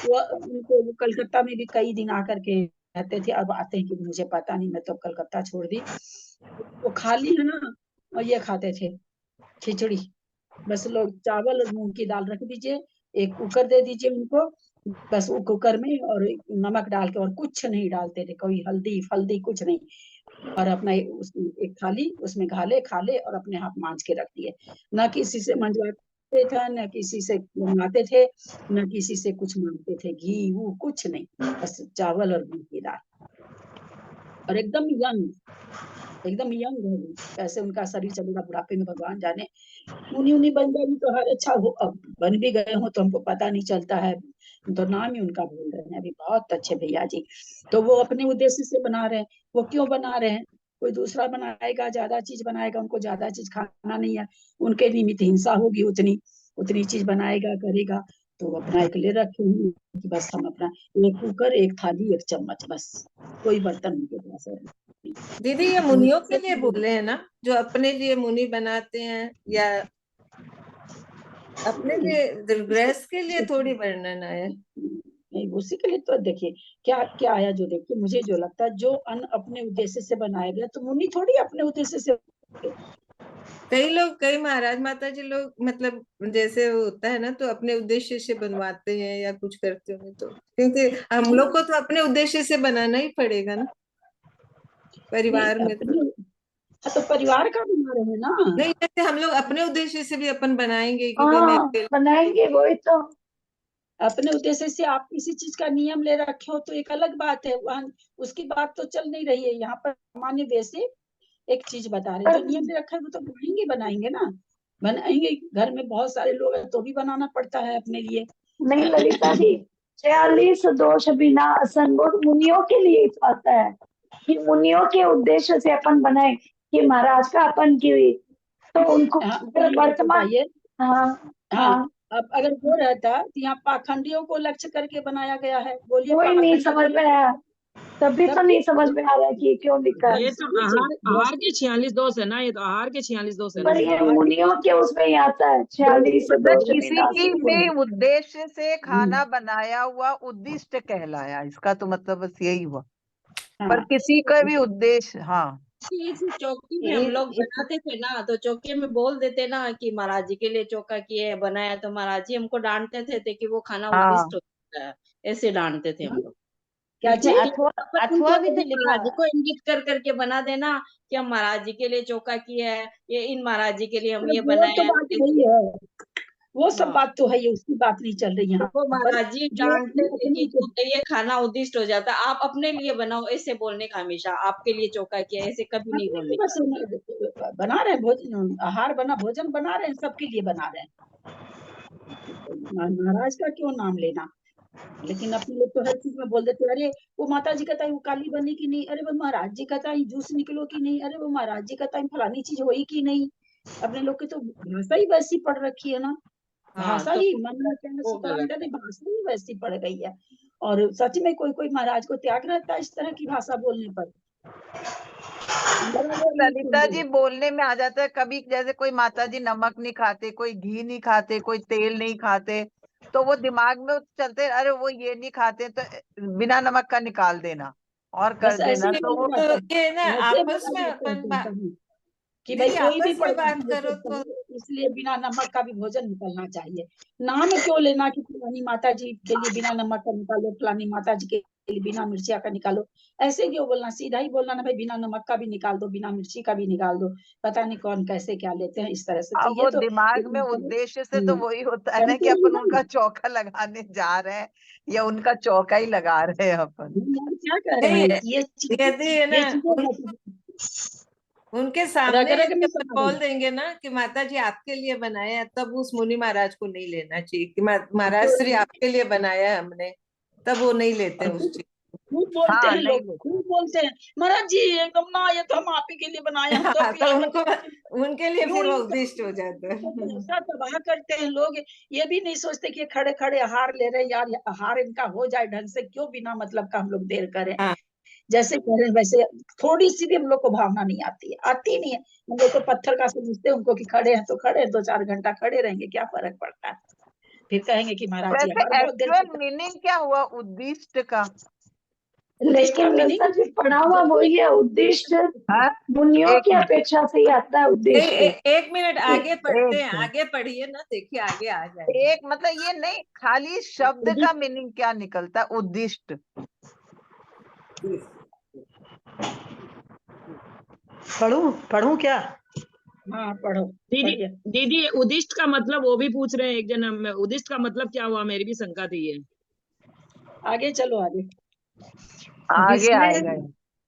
वो उनको कलकत्ता में भी कई दिन आकर के रहते थे, अब आते हैं कि मुझे पता नहीं, मैं तो कलकत्ता छोड़ दी। वो खाली है ना, और ये खाते थे खिचड़ी, बस लोग चावल और मूंग की दाल रख दीजिए, एक कुकर दे दीजिए उनको, बस वो कुकर में और नमक डाल के, और कुछ नहीं डालते थे, कोई हल्दी फल्दी कुछ नहीं, और अपना एक थाली उसमें खा ले और अपने हाथ मांज के रख दिए, न किसी से मंजवाते थे, न किसी से बनवाते थे, न किसी से कुछ मांगते थे, घी वो कुछ नहीं, बस चावल और मूंग की दाल, और एकदम यंग है। कैसे उनका शरीर चलेगा बुढ़ापे में भगवान जाने। मुनि बन जाएगी तो हर अच्छा हो, अब बन भी गए हो तो हमको पता नहीं चलता है, तो नाम ही उनका बोल रहे हैं अभी। बहुत अच्छे भैया जी। तो वो अपने उद्देश्य से बना रहे हैं। वो क्यों बना रहे हैं? कोई दूसरा बनाएगा, ज्यादा चीज बनाएगा, उनको ज्यादा चीज खाना नहीं है, उनके निमित्त हिंसा होगी, उतनी उतनी चीज बनाएगा करेगा, तो वो अपना एक ले रखे हैं कि बस हम अपना एक कुकर, एक थाली, एक चम्मच, बस कोई बर्तन उनके पास है। दीदी ये मुनियों के लिए बोले हैं ना, जो अपने लिए मुनि बनाते हैं, या अपने लिए गृहस्थ के लिए थोड़ी वर्णन है? नहीं, उसी के लिए तो देखिए क्या क्या आया, जो देखिए मुझे जो लगता है, जो अन्न अपने उद्देश्य से बनाया गया, तो मुनि थोड़ी अपने उद्देश्य से। कई लोग, कई महाराज माता जी लोग, मतलब जैसे होता है ना, तो अपने उद्देश्य से बनवाते हैं या कुछ करते होंगे, तो क्योंकि हम लोग को तो अपने उद्देश्य से बनाना ही पड़ेगा ना परिवार में। तो परिवार का बना रहे हैं ना। नहीं, जैसे हम लोग अपने उद्देश्य से भी अपन बनाएंगे कि भाई मैं अकेले बनाएंगे, वही तो। अपने उद्देश्य से आप किसी चीज का नियम ले रखे हो तो एक अलग बात है, वहां उसकी बात तो चल नहीं रही है। यहाँ पर सामान्य बेसिक एक चीज बता रहे हैं, जो नियम ले रखा है वो तो बनाएंगे ना, बनाएंगे। घर में बहुत सारे लोग हैं तो भी बनाना पड़ता है अपने लिए। नहीं ललिता जी, 46 दोष बिना असंग मुनियों के लिए तो आता है कि मुनियों के उद्देश्य से अपन बनाए, कि महाराज का अपन की, तो उनको वर्तमान। हाँ हाँ, अब अगर वो रहता तो यहाँ पाखंडियों को लक्ष्य करके बनाया गया है, बोलिए। कोई नहीं समझ में आया, तभी तो नहीं समझ में आ रहा है कि क्यों लिखा है। ये तो आहार के 46 दोष है ना, ये तो आहार के 46 दोष है ना। पर ये मुनियों के उसमें ही आता है 46 दोष किसी बिना की असंग। भी उद्देश्य से खाना बनाया हुआ उद्दिष्ट कहलाया, इसका तो मतलब बस यही हुआ। पर किसी का भी उद्देश्य, हाँ। चौकी में हम लोग बनाते थे ना, तो चौकी में बोल देते ना कि महाराज जी के लिए चौका किए बनाया, तो महाराज जी हमको डांटते थे कि वो खाना उद्दिष्ट होता है, ऐसे डांटते थे हम लोग। क्या चीज? अथवा भी तो महाराज जी को इंगित कर करके बना देना कि हम महाराज जी के लिए चौका किए है, ये इन महाराज जी के लिए हम ये बनाया है। वो सब बात तो है, ये उसकी बात नहीं चल रही है। तो महाराज जी डांटते थे कि ये खाना उद्दिष्ट हो जाता, आप अपने लिए बनाओ, ऐसे बोलने का हमेशा, आपके लिए चौका किया, ऐसे कभी नहीं बोलने का। बना रहे भोजन, आहार बना, भोजन बना रहे हैं, सबके लिए बना रहे हैं। महाराज का क्यों नाम लेना? लेकिन अपने लोग तो हर चीज में बोल देते, अरे वो माता जी का टाइम काली बनी की नहीं, अरे वो महाराज जी का टाइम जूस निकलो की नहीं, अरे वो महाराज जी का टाइम फलानी चीज हुई की नहीं। अपने लोग की तो भाषा ही वैसी पड़ रखी है ना, भाषा ही मन में कहना सुतराम कहते, भाषा ही वैसी पड़ गई है। और सच में कोई कोई महाराज को त्याग रहता है इस तरह की भाषा बोलने पर। ललिता जी बोलने में आ जाता है कभी, जैसे कोई माता जी नमक नहीं खाते, कोई घी नहीं खाते, कोई तेल नहीं खाते, तो वो दिमाग में चलते, अरे वो ये नहीं खाते तो बिना नमक का निकाल देना और कर देना। तो वो ये ना आपस में अपन कि भाई कोई भी आपस में बात करो तो इसलिए बिना नमक का भी भोजन निकलना चाहिए। नाम क्यों लेना कि फलानी माता जी के लिए बिना नमक का निकालो, फलानी माता जी के लिए बिना मिर्चिया का निकालो, ऐसे क्यों बोलना? सीधा ही बोलना ना भाई, बिना नमक का भी निकाल दो, बिना मिर्ची का भी निकाल दो। पता नहीं कौन कैसे क्या लेते हैं इस तरह से। तो वो दिमाग में उद्देश्य से तो वही होता है ना कि अपन उनका चौका लगाने जा रहे हैं या उनका चौका ही लगा रहे हैं अपन। क्या कह रहे हैं? ये उनके सामने बोल देंगे ना कि माता जी आपके लिए बनाया है, तब उस मुनि महाराज को नहीं लेना चाहिए कि महाराज श्री आपके लिए बनाया है हमने, तब वो नहीं लेते उस चीज। खूब बोलते हैं लोग, खूब बोलते हैं महाराज जी एकदम ना, ये तो हम आप ही के लिए बनाए हैं। तो उनके लिए फिर वो उद्दिष्ट हो जाता है। ऐसा तबाह करते हैं लोग, ये भी नहीं सोचते कि खड़े खड़े आहार ले रहे हैं, यार आहार इनका हो जाए ढंग से, क्यों बिना मतलब का हम लोग देर करें। जैसे कह रहे हैं वैसे थोड़ी सी भी हम लोग को भावना नहीं आती है, आती नहीं है। हम लोग तो पत्थर का समझते हैं उनको कि खड़े हैं तो खड़े, 2-4 घंटा खड़े रहेंगे, क्या फर्क पड़ता है। फिर कहेंगे कि महाराज जी वैसे हमारा बहुत देर एक्चुअल मीनिंग क्या हुआ उद्दिष्ट का? लेकिन लता जी पढ़ा हुआ वही है, उद्दिष्ट हाँ मुनियों एक की मिनट अपेक्षा से ही आता है उद्दिष्ट। एक मिनट आगे पढ़ते हैं, एक आगे पढ़िए ना, देखिए आगे आ जाएगा। एक मतलब ये नहीं, खाली शब्द का मीनिंग क्या निकलता है उद्दिष्ट? पढ़ूं क्या? हाँ पढ़ो। दीदी दीदी उदिष्ट का मतलब वो भी पूछ रहे हैं एक जन, उदिष्ट का मतलब क्या हुआ, मेरी भी शंका थी ये। आगे चलो आगे। आगे आएगा।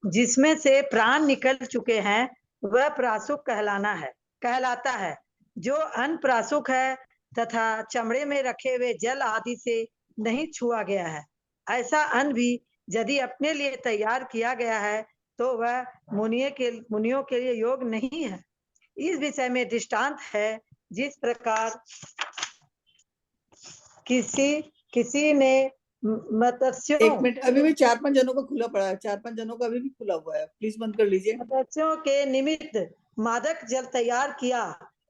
जिसमें से प्राण निकल चुके हैं वह प्रासुक कहलाता है। जो अनप्रासुक है तथा चमड़े में रखे हुए जल आदि से नहीं छुआ गया है, ऐसा अन्न भी यदि अपने लिए तैयार किया गया है तो वह मुनियों के लिए योग नहीं है। इस विषय में दृष्टांत है, जिस प्रकार किसी ने मत्स्यों एक मिनट, अभी भी 4-5 जनों का खुला पड़ा है, 4-5 जनों का अभी भी खुला हुआ है, प्लीज बंद कर लीजिए। मत्स्यों के निमित्त मादक जल तैयार किया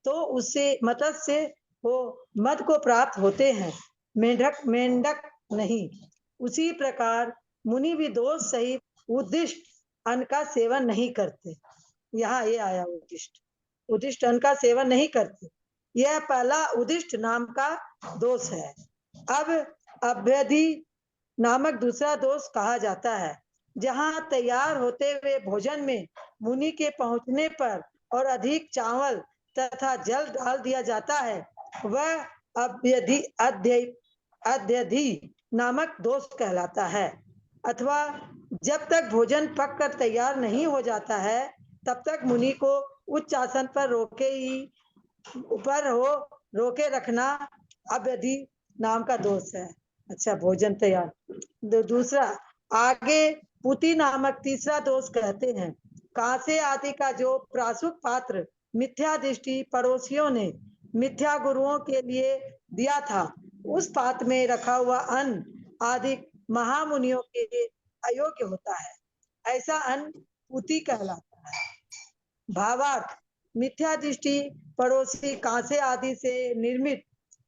तो उससे मत्स्य को मद को प्राप्त होते हैं, मेंढक नहीं। उसी प्रकार मुनि भी दोष सहित उद्दिष्ट अन्न का सेवन नहीं करते। यहाँ ये आया उद्दिष्ट अन्न का सेवन नहीं करते। यह पहला उद्दिष्ट नाम का दोष है। अब अभ्यधि नामक दूसरा दोष कहा जाता है, जहाँ तैयार होते हुए भोजन में मुनि के पहुंचने पर और अधिक चावल तथा जल डाल दिया जाता है, वह अध्यधि नामक दोष कहलाता है। अथवा जब तक भोजन पककर तैयार नहीं हो जाता है तब तक मुनि को उच्च आसन पर रोके रखना अभ्यधि नाम का दोष है। अच्छा, भोजन तैयार। दूसरा आगे पुति नामक तीसरा दोष कहते हैं। कांसे आदि का जो प्रासुक पात्र मिथ्या दृष्टि पड़ोसियों ने मिथ्या गुरुओं के लिए दिया था, उस पात्र में रखा हुआ अन्न आदि महामुनियों के अयोग्य होता है। ऐसा अन्न पुति कहलाता है। भावार्थ, मिथ्या दृष्टि पड़ोसी कांसे आदि से निर्मित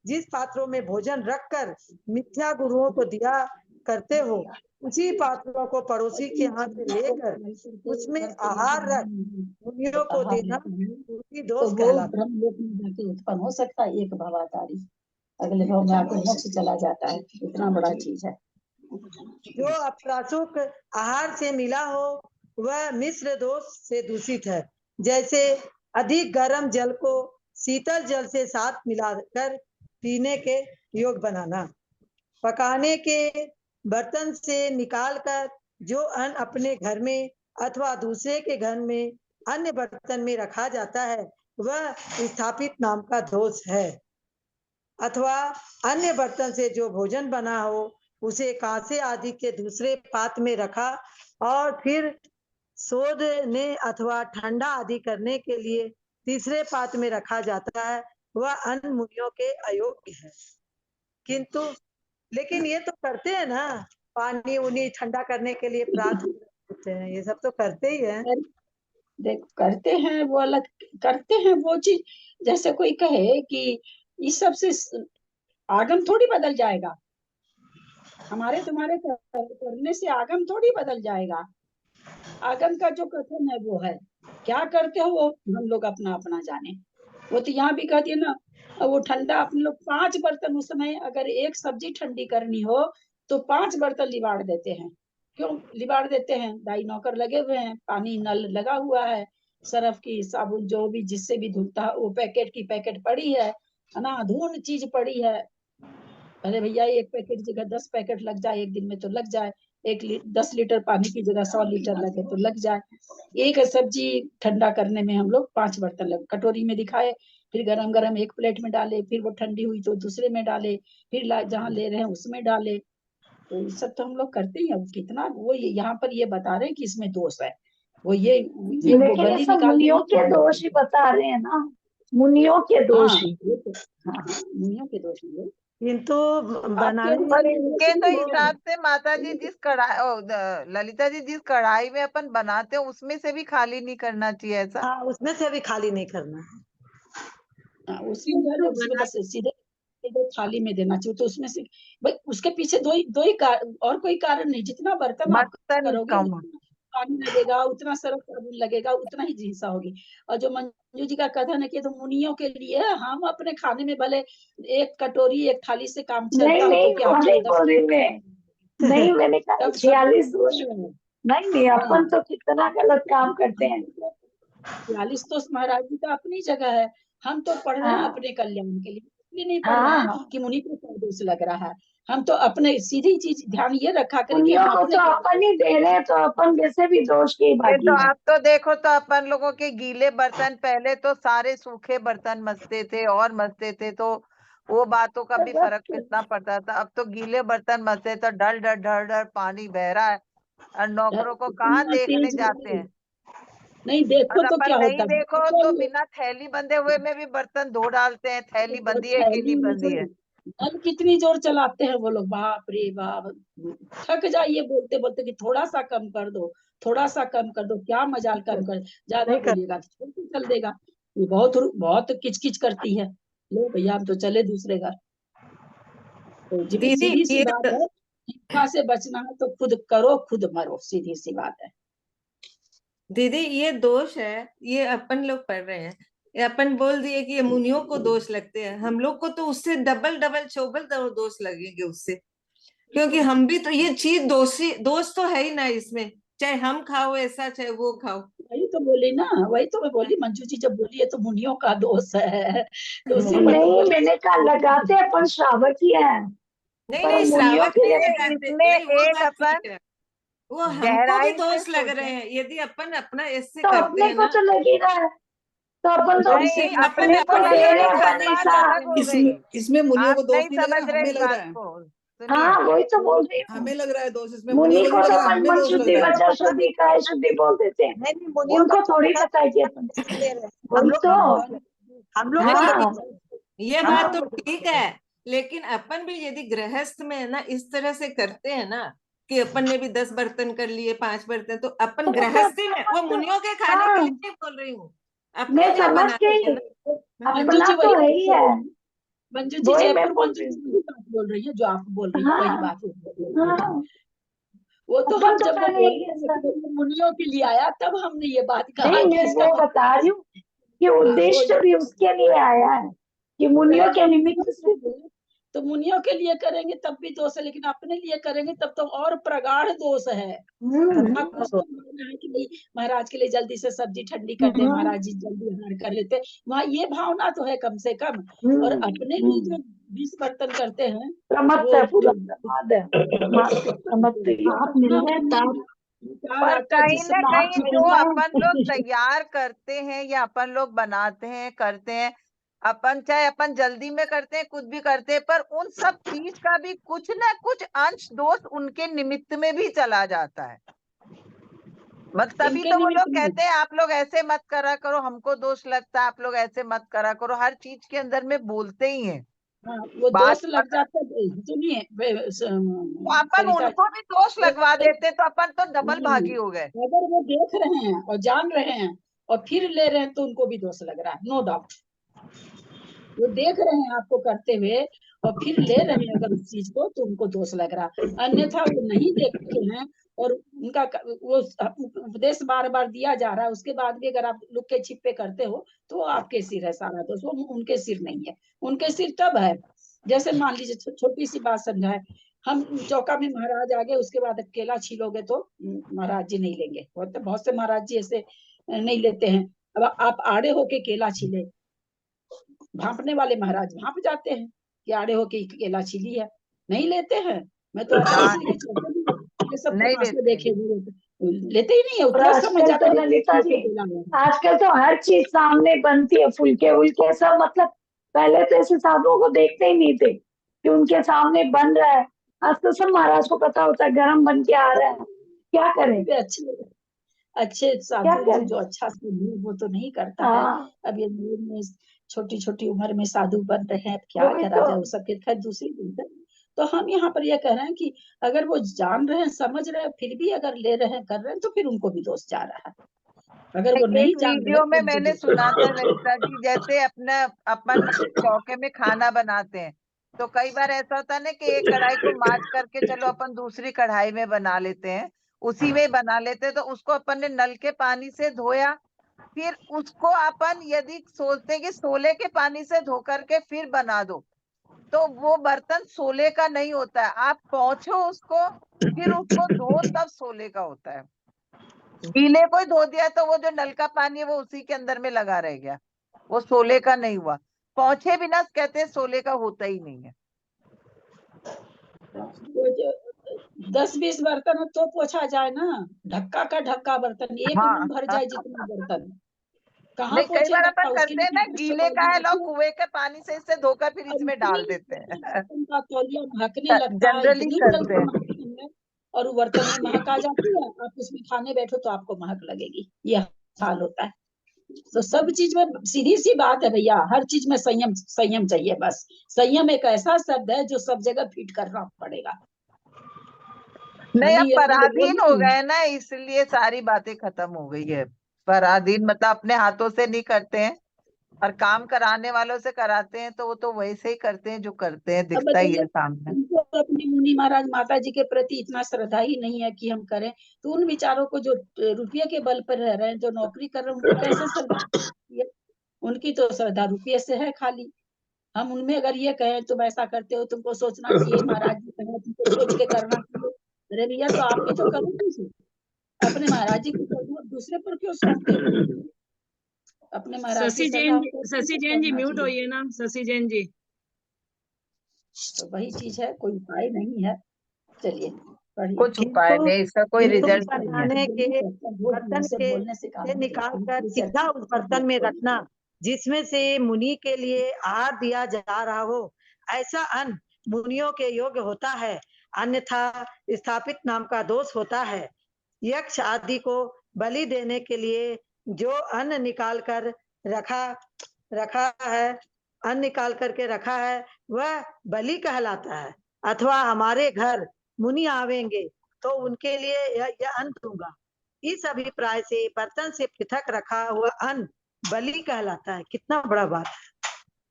जिस पात्रों में भोजन रखकर मिथ्या गुरुओं को दिया करते हो, उसी पात्रों को पड़ोसी के हाथ से लेकर उसमें आहार रख मुनियों को देना उसी दोष कहलाता है। ब्रह्म लोक में जाके उत्पन्न हो सकता है, एक भवातारी अगले भाव में आकर मोक्ष चला जाता है, इतना बड़ा चीज है। जो अप्रासुक आहार से मिला हो वह मिश्र दोष से दूषित है। जैसे अधिक गर्म जल को शीतल जल से साथ मिलाकर पीने के योग बनाना, पकाने के बर्तन से निकालकर जो अन्न अपने घर में अथवा दूसरे के घर में अन्य बर्तन में रखा जाता है वह स्थापित नाम का दोष है। अथवा अन्य बर्तन से जो भोजन बना हो उसे कांसे आदि के दूसरे पात्र में रखा और फिर शोधने अथवा ठंडा आदि करने के लिए तीसरे पात्र में रखा जाता है, वह अन्न मुनियों के अयोग्य है। किंतु लेकिन ये तो करते हैं ना, पानी उनी ठंडा करने के लिए प्रार्थना करते हैं, ये सब तो करते ही हैं। देखो करते हैं वो अलग, करते हैं वो चीज। जैसे कोई कहे कि इस सब से आगम थोड़ी बदल जाएगा, हमारे तुम्हारे करने से आगम थोड़ी बदल जाएगा। आगम का जो कथन है वो है, क्या करते हो वो हम लोग अपना अपना जाने। वो तो यहाँ भी कहती है ना, वो ठंडा अपने लोग 5 बर्तन, उस समय अगर एक सब्जी ठंडी करनी हो तो 5 बर्तन लिबाड़ देते हैं। क्यों लिबाड़ देते हैं? दाई नौकर लगे हुए हैं, पानी नल लगा हुआ है, सरफ की साबुन जो भी जिससे भी धुलता है वो पैकेट की पैकेट पड़ी है ना, अधून चीज पड़ी है। अरे भैया 1 पैकेट जगह 10 पैकेट लग जाए एक दिन में तो लग जाए, 10 लीटर पानी की जगह 100 लीटर लगे तो लग जाए। एक सब्जी ठंडा करने में हम लोग 5 बर्तन लगे, कटोरी में दिखाए, फिर गरम गरम एक प्लेट में डाले, फिर वो ठंडी हुई तो दूसरे में डाले, फिर जहाँ ले रहे हैं उसमें डाले। तो ये सब तो हम लोग करते ही हैं। कितना वो यहाँ पर ये बता रहे हैं कि इसमें दोष है, वो ये वो लेकिन गली ये सब निकाल मुनियों के दोष ही बता रहे हैं ना, मुनियों के दोष ही। हाँ मुनियों के दोष ही। किंतु आपके बनाने अनुसार पर इनके तो वो- हिसाब से माता जी जिस कढ़ाई ललिता जी जिस कढ़ाई में अपन बनाते हैं उसमें से भी खाली नहीं करना चाहिए ऐसा। हाँ, उसमें से भी खाली नहीं करना है। उसमें जो है ना, उसमें बस सीधे सीधे थाली में देना चाहिए। तो उसमें से भाई उसके पीछे दो ही और कोई कारण नहीं। जितना बर्तन आप बर्तन करोगे कम। उतना पानी लगेगा, उतना सर्फ साबुन लगेगा, उतना ही हिंसा होगी। और जो मंजू जी का कथन है कि तो मुनियों के लिए है, हम अपने खाने में भले एक कटोरी एक थाली से काम चलता नहीं हो, नहीं, तो क्या वो आप नहीं 10 बोल रही मैं। नहीं, मैंने कहा तब सब 46 दोष। नहीं नहीं, हाँ, अपन तो कितना गलत काम करते हैं। 46 तो महाराज जी का अपनी जगह है। हम तो पढ़ रहे हैं हाँ अपने कल्याण के लिए, इसलिए नहीं पढ़ रहे हैं हाँ, कि मुनि को क्या दोष लग रहा है। हम तो अपने सीधी चीज ध्यान ये रखा करें कि पुण्यों हम को अपने तो अपन ही दे रहे हैं, तो अपन वैसे भी दोष के ही ये भागी तो हैं। आप तो देखो, तो अपन लोगों के गीले बर्तन पहले तो सारे सूखे बर्तन मसते थे और मसते थे, तो वो बातों का भी फर्क कितना पड़ता था। अब तो गीले बर्तन मसते तो डर डर डर डर पानी बह रहा है और नौकरों को कहाँ इतना देखने तेज जाते नहीं। हैं। नहीं देखो और तो अपन क्या नहीं होता है, देखो तो बिना थैली बंधे हुए में भी बर्तन धो डालते हैं, थैली बंधी है कि थैली नहीं में बंधी से है। नल कितनी जोर चलाते हैं वो लोग, बाप रे बाप। थक जाइए बोलते बोलते कि थोड़ा सा कम कर दो, थोड़ा सा कम कर दो, क्या मजाल कम कर, ज्यादा नहीं कर बोलिएगा तो छोड़ के चल देगा। ये बहुत बहुत किचकिच करती है। लो भैया हम तो चले दूसरे घर। तो दीदी सीधी सी ये बात है, हिंसा से बचना है तो खुद करो खुद मरो, सीधी सी बात है। दीदी ये दोष है, ये अपन लोग पढ़ रहे हैं, ये अपन बोल दिए कि ये मुनियों को दोष लगते हैं, हम लोग को तो उससे डबल डबल चौबल दोष लगेंगे उससे, क्योंकि हम भी तो ये चीज दोष तो है ही ना इसमें, चाहे हम खाओ ऐसा चाहे वो खाओ। वही तो बोली ना, वही तो मैं बोली, मंजू जी जब बोली है तो मुनियों का दोष है, तो उसी पर तो नहीं, बोली। मैंने कहा लगाते अपन श्रावक ही है, नहीं पर नहीं, मुनियों श्रावक के नहीं लिए लगाते, इसमें नहीं वो एक बात अपन ठीक है, वो हमको भी गहराई से दोष लग रहे सोचें। हैं यदि अपन अपना ऐसे तो करते अपने हैं को ना। तो लगेगा है, तो अपन तो नहीं, नहीं, मुनियों अपन को अपने को अपने दे लगे रहे तो हैं वो खाने भले बात सा। अलग हो इसमें गई। इसमें मुनियों आप को दोष नहीं नहीं लग समझ रहा, रहे हमें इस लग बात रहा है। को, सुनिए। हाँ वही तो बोल रही हूँ। हमें लग रहा है दोष, इसमें मुनि मुनियों को को नहीं तो लग रहा, मन हमें मन दोष लग शुद्धि रहा है। वचन शुद्धि काय शुद्धि बोल देते हैं। नहीं नहीं, मुनियों उनको को थोड़ी पता है कि अपन दे रहे हैं। वही तो। हम लोग नहीं हाँ ये हम बात तो लोग ठीक है, लेकिन अपन भी यदि गृहस्थ में ना इस तरह से करते हैं ना कि अपन ने भी 10 बर्तन कर लिए 5 बर्तन, तो अपन तो मतलब गृहस्थी में, वो मुनियों के खाने के हाँ, लिए नहीं बोल रही हूँ, अपने मैं लिए समझ बनाते हैं गई, ना। मंजू अपना जी तो वही है बात ही बोल है, रही है, मंजू जी वही मैं जयपुर बोल मंजू रही जी हूँ। वही बात बोल रही है जो आप बोल रही है, वही हाँ बात वो बोल रही है। हाँ, वो तो अपन हम तो जब वो पहले बोल ही रहे थे ऐसा। कि वो मुनियों के लिए आया, तब हमने ये बात कहा नहीं कि मैं इसका वो मतलब बता रही हूँ कि वो उद्देश्य भी उसके लिए आया है कि मुनियों के निमित्त से। तो मुनियों के लिए करेंगे तब भी दोष है, लेकिन अपने लिए करेंगे तब तो और प्रगाढ़ दोष है। वहाँ कुछ तो भावना है कि नहीं महाराज के लिए जल्दी से सब्जी ठंडी कर दे, महाराज जी जल्दी आहार कर लेते, वहाँ ये भावना तो है कम से कम। और अपने लिए जो 20 बर्तन करते हैं प्रमत्त वो है पूरा, जो प्रमाद है, प्रमत्त ही आप है। मिल गए तब विचार पर आता कहीं जिस ना बात कहीं जो अपन लोग तैयार करते हैं या अपन लोग बनाते हैं करते हैं, अपन चाहे अपन जल्दी में करते हैं कुछ भी करते हैं, पर उन सब चीज का भी कुछ ना कुछ अंश दोष उनके निमित्त में भी चला जाता है। मत तभी इनके तो वो निमित्त लोग में कहते हैं आप लोग ऐसे मत करा करो, हमको दोष लगता है, आप लोग ऐसे मत करा करो, हर चीज के अंदर में बोलते ही हैं। हाँ, वो बात दोष लग जाता है। सुनिए तो अपन सरिता उनको भी दोष लगवा जी, देते तो अपन तो डबल भागी हो गए। अगर वो देख रहे हैं और जान रहे हैं और फिर ले रहे हैं तो उनको भी दोष लग रहा है, नो डाउट। वो देख रहे हैं आपको करते हुए और फिर ले रहे हैं अगर उस चीज को, तो उनको दोष लग रहा है। अन्यथा वो नहीं देखे हैं और उनका वो उपदेश बार बार दिया जा रहा है, उसके बाद भी अगर आप लुक्के छिपे करते हो तो आपके सिर है सारा दोष, वो उनके सिर नहीं है। उनके सिर तब है जैसे मान लीजिए छोटी सी बात समझाए, हम चौका में महाराज आ गए, उसके बाद केला छीलोगे तो महाराज जी नहीं लेंगे, बहुत से महाराज जी ऐसे नहीं लेते हैं। अब आप आड़े होके केला छीले, भांपने वाले महाराज भांप जाते हैं कि आड़े होके केला छीली है, नहीं लेते हैं। मैं तो ऐसे के चौके में ये सब नहीं तमाशे लेते। देखे लेते ही नहीं है, और उतना समझ आजकल जाते तो हैं ललिता जी, केला है। आजकल तो हर चीज सामने बनती है, फुलके उलके सब, मतलब पहले तो ऐसे साधुओं को देखते ही नहीं थे कि उनके सामने बन रहा है। आज तो सब महाराज को पता होता है गरम बन के आ रहा है, क्या करें वे अच्छे अच्छे क्या साधु करें। जो अच्छा से वो तो नहीं करता है। हाँ अब ये छोटी छोटी उम्र में साधु बन रहे हैं, क्या वही करा तो। जाए, वो सबके खैर दूसरी बात है। तो हम यहाँ पर ये कह रहे हैं कि अगर वो जान रहे हैं, समझ रहे हैं, फिर भी अगर ले रहे हैं, कर रहे हैं, तो फिर उनको भी दोष जा रहा है। अगर वो नहीं एक जान रहे वीडियो में तो मैंने उनको सुना था ललिता जी, जैसे अपना अपन चौके में खाना बनाते हैं तो कई बार ऐसा होता है ना कि एक कढ़ाई को मांज करके चलो अपन दूसरी कढ़ाई में बना लेते हैं, उसी में बना लेते हैं, तो उसको अपन ने नल के पानी से धोया, फिर उसको अपन यदि सोचते हैं कि सोले के पानी से धो करके फिर बना दो, तो वो बर्तन सोले का नहीं होता है। आप पोंछो उसको, फिर उसको धो, तब सोले का होता है। गीले को ही धो दिया तो वो जो नल का पानी है वो उसी के अंदर में लगा रह गया, वो सोले का नहीं हुआ। पोंछे बिना कहते हैं सोले का होता ही नहीं है। वो जो 10-20 बर्तन हो तो पोछा जाए ना, ढक्का का ढक्का बर्तन, एक हाँ रूम भर जाए जितना बर्तन, कहाँ नहीं, कई बार पोछेगा अपन उसके करते लिए हैं ना, कुछ तो गीले का है, लो कोऑर्डिनेशन। कुएं के पानी से इसे धोकर फिर और इसमें डाल देते हैं। बर्तन का तौलिया महकने लगता है, जनरली इतनी करते जल्दी हैं। महकती है, और वो बर्तन में महक आ जाती है, आप उसमें खाने बैठो तो आपको महक लगेगी, ये हाल होता है। तो सब चीज में सीधी सी बात है भैया, हर चीज में संयम, संयम चाहिए बस। संयम एक ऐसा शब्द है जो सब जगह फिट करना पड़ेगा। नहीं, अब खाली ये मतलब वो पराधीन हो नहीं। गए ना, इसलिए सारी बातें खत्म हो गई है। पराधीन मतलब अपने हाथों से नहीं करते हैं, और काम कराने वालों से कराते हैं, तो वो तो वैसे ही करते हैं जो करते हैं, अब दिखता ही बताइए, है सामने। उनको अपने मुनि महाराज माता जी के प्रति इतना श्रद्धा ही नहीं है कि हम करें, तो उन विचारों को जो रुपये के बल पर रह रहे हैं, जो नौकरी कर रहे हैं, उनको कैसे श्रद्धा है? उनकी तो श्रद्धा रुपये से है खाली। हम उनमें अगर ये कहें तुम ऐसा करते हो, तुमको सोचना चाहिए, महाराज जी कहें तुमको सोच के करना चाहिए। अरे भैया, तो आप भी तो करो कुछ, अपने महाराज जी की श्रद्धा दूसरे पर क्यों सौंपते हो? अपने महाराज की श्रद्धा को शशि जैन जी करना म्यूट चाहिए। होइए ना, शशि जैन जी। तो वही चीज है, कोई उपाय नहीं है। चलिए पढ़िए। कुछ उपाय किंतु नहीं, इसका कोई किंतु रिजल्ट नहीं है। बताने के बर्तन से के बोलने से काम से नहीं निकाल चलता, कर दूसरी सीधा उस बर्तन में चर्चा। रखना जिसमें से मुनि के लिए आहार दिया जा रहा हो, ऐसा अन्न मुनियों के योग्य होता है, अन्यथा स्थापित नाम का दोष होता है। यक्ष आदि को बलि देने के लिए जो अन्न निकाल कर रखा रखा है अन्न निकाल करके रखा है वह बलि कहलाता है। अथवा हमारे घर मुनि आवेंगे तो उनके लिए यह अन्न दूंगा, इस अभिप्राय से बर्तन से पृथक रखा हुआ अन्न बलि कहलाता है। कितना बड़ा बात है।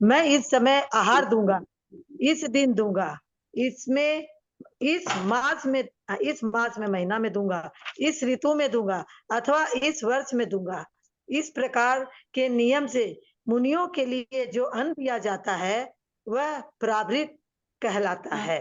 मैं इस समय आहार दूंगा, इस दिन दूंगा, इसमें इस मास में महीना में दूंगा, इस ऋतु में दूंगा, अथवा इस वर्ष में दूंगा। इस प्रकार के नियम से मुनियों के लिए जो अन्न दिया जाता है वह प्रावृत कहलाता है।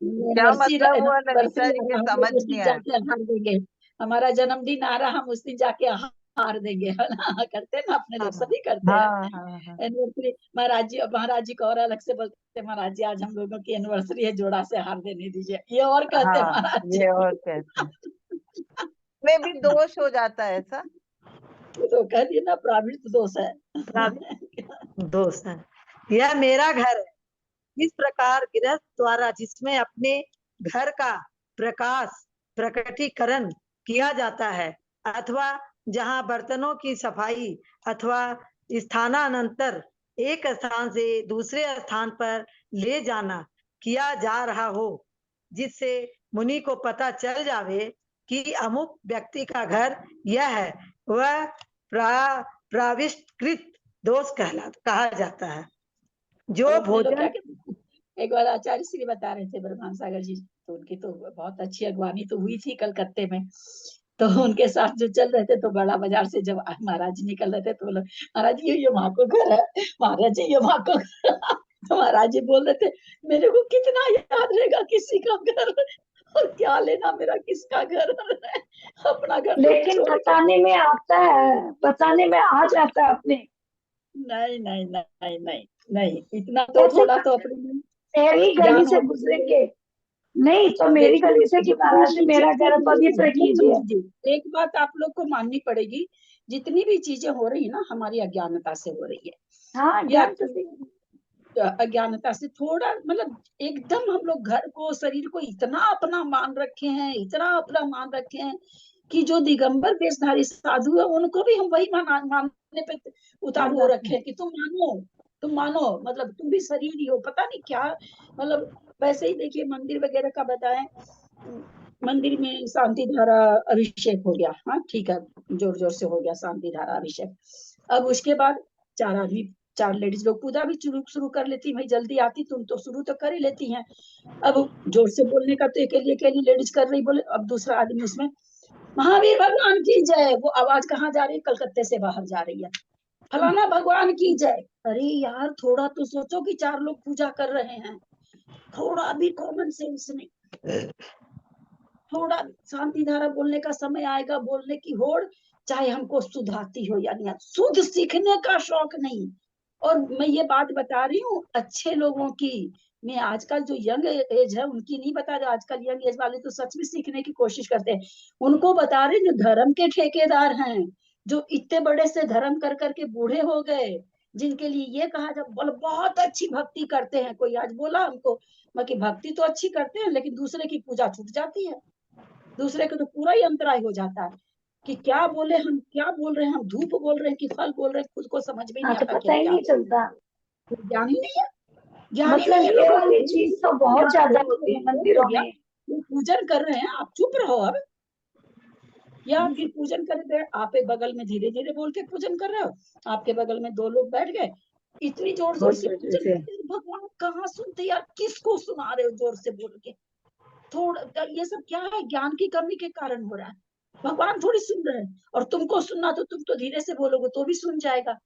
क्या मतलब हुआ ललिता एनिवर्सरी जी, आ के रहा, हम समझ लोग उस नहीं दिन आया। जाके हार देंगे। हमारा जन्मदिन आ रहा, हम उस दिन जाके हार देंगे, है ना? करते हैं ना अपने लोग, सभी करते हैं हाँ हाँ हाँ। एनिवर्सरी। महाराज जी को और अलग से बोलते हैं, महाराज जी आज हम लोगों की एनिवर्सरी है, जोड़ा से हार देने दीजिए, ये और कहते हैं हाँ, महाराज जी। ये और कहते हैं, में भी दोष हो जाता है ऐसा। तो कह दिए ना, प्रावृत्त दोष है। दोस्त है, यह मेरा घर है। इस प्रकार गृहस्थ द्वारा जिसमें अपने घर का प्रकटीकरण किया जाता है, अथवा जहाँ बर्तनों की सफाई अथवा स्थानांतर एक स्थान से दूसरे स्थान पर ले जाना किया जा रहा हो, जिससे मुनि को पता चल जावे कि अमुक व्यक्ति का घर यह है, वह प्राविष्कृत दोष कहा जाता है। जो अब अपने लोग क्या भोजन कहते हैं, एक बार आचार्य श्री बता रहे थे ब्रह्मान सागर जी, तो उनकी तो बहुत अच्छी अगवानी तो हुई थी कलकत्ते में। तो उनके साथ जो चल रहे थे, तो बड़ा बाजार से जब महाराज जी निकल रहे थे, तो बोला महाराज जी ये वहां को घर है, महाराज जी ये वहां को घर है। तो महाराज जी बोल रहे थे, मेरे को कितना याद रहेगा किसी का घर, और क्या लेना मेरा किसका घर है, अपना घर तो लेकिन छोड़ के। बताने में आता है, बताने में आ जाता है अपने। नहीं नहीं नहीं नहीं नहीं, इतना तो ऐसे थोड़ा तो कैसे? अपने मेरी गली ज्ञान से होना चाहिए। गुजरेंगे, नहीं तो मेरी देखिए, गली से कि जितनी महाराज जी भी मेरा चीजें घर हो रही पवित्र कीजिए। है, जी, एक बात आप लोग को माननी पड़ेगी, जितनी भी चीजें हो रही है ना, हमारी अज्ञानता से हो रही है। हाँ, या ज्ञान तो सही। अज्ञानता से थोड़ा, मतलब एकदम हम लोग घर को, शरीर को इतना अपना मान रखे हैं, इतना अपना मान रखे हैं कि जो दिगंबर वेशधारी साधु है उनको भी हम वही मानने पे उतारू हो रखे हैं कि तुम मानो मतलब तुम भी शरीर ही हो, पता नहीं क्या मतलब। वैसे ही देखिए मंदिर वगैरह का बताएं, मंदिर में शांति धारा अभिषेक हो गया, हाँ ठीक है, जोर जोर से हो गया शांति धारा अभिषेक। अब उसके बाद 4 लेडीज लोग पूजा भी शुरू कर लेती, भाई जल्दी आती तुम तो शुरू तो कर ही लेती हैं। अब जोर से बोलने का तो अकेली लेडीज कर रही बोले, अब दूसरा आदमी उसमें महावीर भगवान की जय, वो आवाज कहाँ जा रही है, कलकत्ते से बाहर जा रही है, फलाना भगवान की जय। अरे यार थोड़ा तो सोचो कि 4 लोग पूजा कर रहे हैं, थोड़ा भी कॉमन सेंस नहीं। थोड़ा शांति धारा बोलने का समय आएगा, बोलने की होड़, चाहे हमको सुधाती हो या नहीं, शुद्ध सीखने का शौक नहीं। और मैं ये बात बता रही हूँ अच्छे लोगों की, मैं आजकल जो यंग एज है उनकी नहीं बता रही, आजकल यंग एज वाले तो सच में सीखने की कोशिश करते हैं, उनको बता रहे जो धर्म के ठेकेदार हैं, जो इतने बड़े से धर्म कर करके बूढ़े हो गए, जिनके लिए ये कहा जब बोल बहुत अच्छी भक्ति करते हैं, कोई आज बोला हमको कि भक्ति तो अच्छी करते हैं लेकिन दूसरे की पूजा छूट जाती है, दूसरे को तो पूरा ही अंतराय हो जाता है कि क्या बोले, हम क्या बोल रहे हैं, हम धूप बोल रहे हैं कि फल बोल रहे हैं, खुद को समझ में नहीं हाँ तो आता कि पता हम ही क्या नहीं बोल रहे चलता। हैं। ज्ञान ही नहीं है, ज्ञान ही मतलब नहीं है ये लोगों वाली को। चीज तो बहुत ज्यादा होती है मंदिरों में। वो पूजन कर रहे हैं, आप चुप रहो अब, या फिर पूजन कर रहे, आप एक बगल में धीरे धीरे बोल के पूजन कर रहे हो, आपके बगल में 2 लोग बैठ गए इतनी जोर जोर से पूजन करते हैं, भगवान कहाँ सुनते यार, किसको सुना रहे हो जोर से बोल के। थोड़ा ये सब क्या है, ज्ञान की कमी के कारण हो रहा है, भगवान थोड़ी सुन रहे हैं। और तुमको सुनना तो तुम तो धीरे से बोलोगे तो भी सुन जाएगा,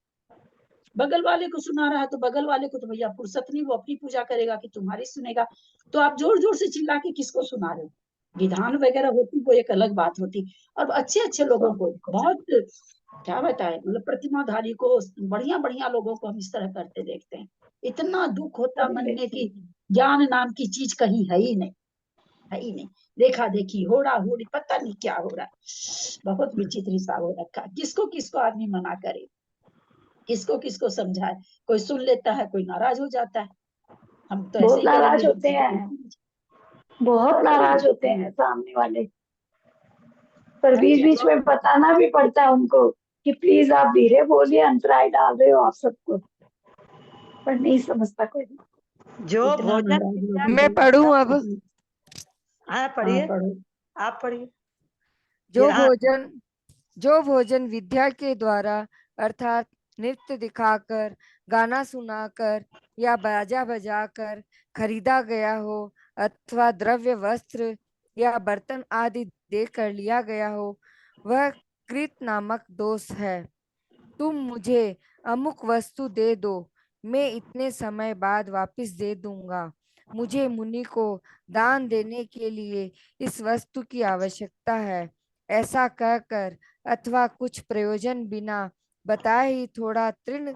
बगल वाले को सुना रहा है तो बगल वाले को तो भैया फुर्सत नहीं, वो अपनी पूजा करेगा कि तुम्हारी सुनेगा। तो आप जोर जोर से चिल्ला के किसको सुना रहे हो, विधान वगैरह होती वो एक अलग बात होती। और अच्छे अच्छे लोगों को बहुत क्या बताए, मतलब प्रतिमाधारी को, बढ़िया बढ़िया लोगों को हम इस तरह करते देखते हैं, इतना दुख होता मन में कि ज्ञान नाम की चीज कहीं है ही नहीं, है ही नहीं, देखा देखी होड़ा होड़ी पता नहीं क्या हो रहा है, बहुत विचित्र हिसाब हो रखा, किसको किसको आदमी मना करे, किसको किसको समझाए, कोई सुन लेता है कोई नाराज हो जाता है, हम तो ऐसे बहुत ही नाराज करेंगे होते हैं, बहुत नाराज होते हैं सामने वाले, पर बीच बीच में बताना भी पड़ता है उनको कि प्लीज आप धीरे बोलिए, अंतराय डाल रहे हो आप सबको, पर नहीं समझता कोई। जो इतना भोजन नाराज विद्या लोग के हैं। मैं पढ़ूं अब। हाँ पढ़िए, पढ़ो। आप पढ़िए। जो हाँ, भोजन जो भोजन विद्या के द्वारा अर्थात नृत्य दिखाकर, गाना सुनाकर या बाजा बजाकर खरीदा गया हो, अथवा द्रव्य वस्त्र या बर्तन आदि देकर लिया गया हो, वह कृत नामक दोष है। तुम मुझे अमुक वस्तु दे दो, मैं इतने समय बाद वापस दे दूंगा। मुझे मुनि को दान देने के लिए इस वस्तु की आवश्यकता है, ऐसा कहकर अथवा कुछ प्रयोजन बिना बताए ही थोड़ा ऋण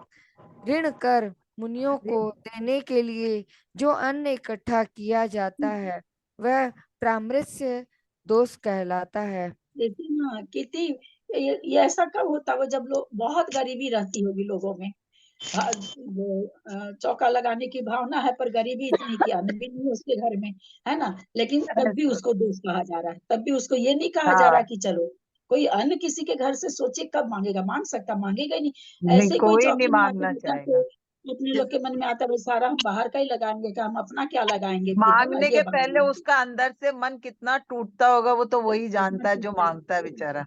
ऋण कर मुनियों को देने के लिए जो अन्न इकट्ठा किया जाता है, वह प्रामृस्य दोष कहलाता है। देखिए ना कितनी, ये ऐसा कब होता है जब लोग बहुत गरीबी रहती होगी लोगों में, चौका लगाने की भावना है पर गरीबी इतनी की अन्न भी नहीं है उसके घर में, है ना, लेकिन तब भी उसको दोष कहा जा रहा है, तब भी उसको ये नहीं कहा जा रहा कि चलो कोई अन्न किसी के घर से सोचे कब मांगेगा, मांग सकता, मांगेगा ही नहीं, नहीं, ऐसे कोई कोई नहीं चौकी में आके मांगना बैठा चाहेगा। तो अपने लोग के मन में आता है सारा हम बाहर का ही लगाएंगे क्या, हम अपना क्या लगाएंगे, फिर हम मांगने ये के पहले बनाएंगे। उसका अंदर से मन कितना टूटता होगा वो तो वही जानता है जो मांगता है बेचारा।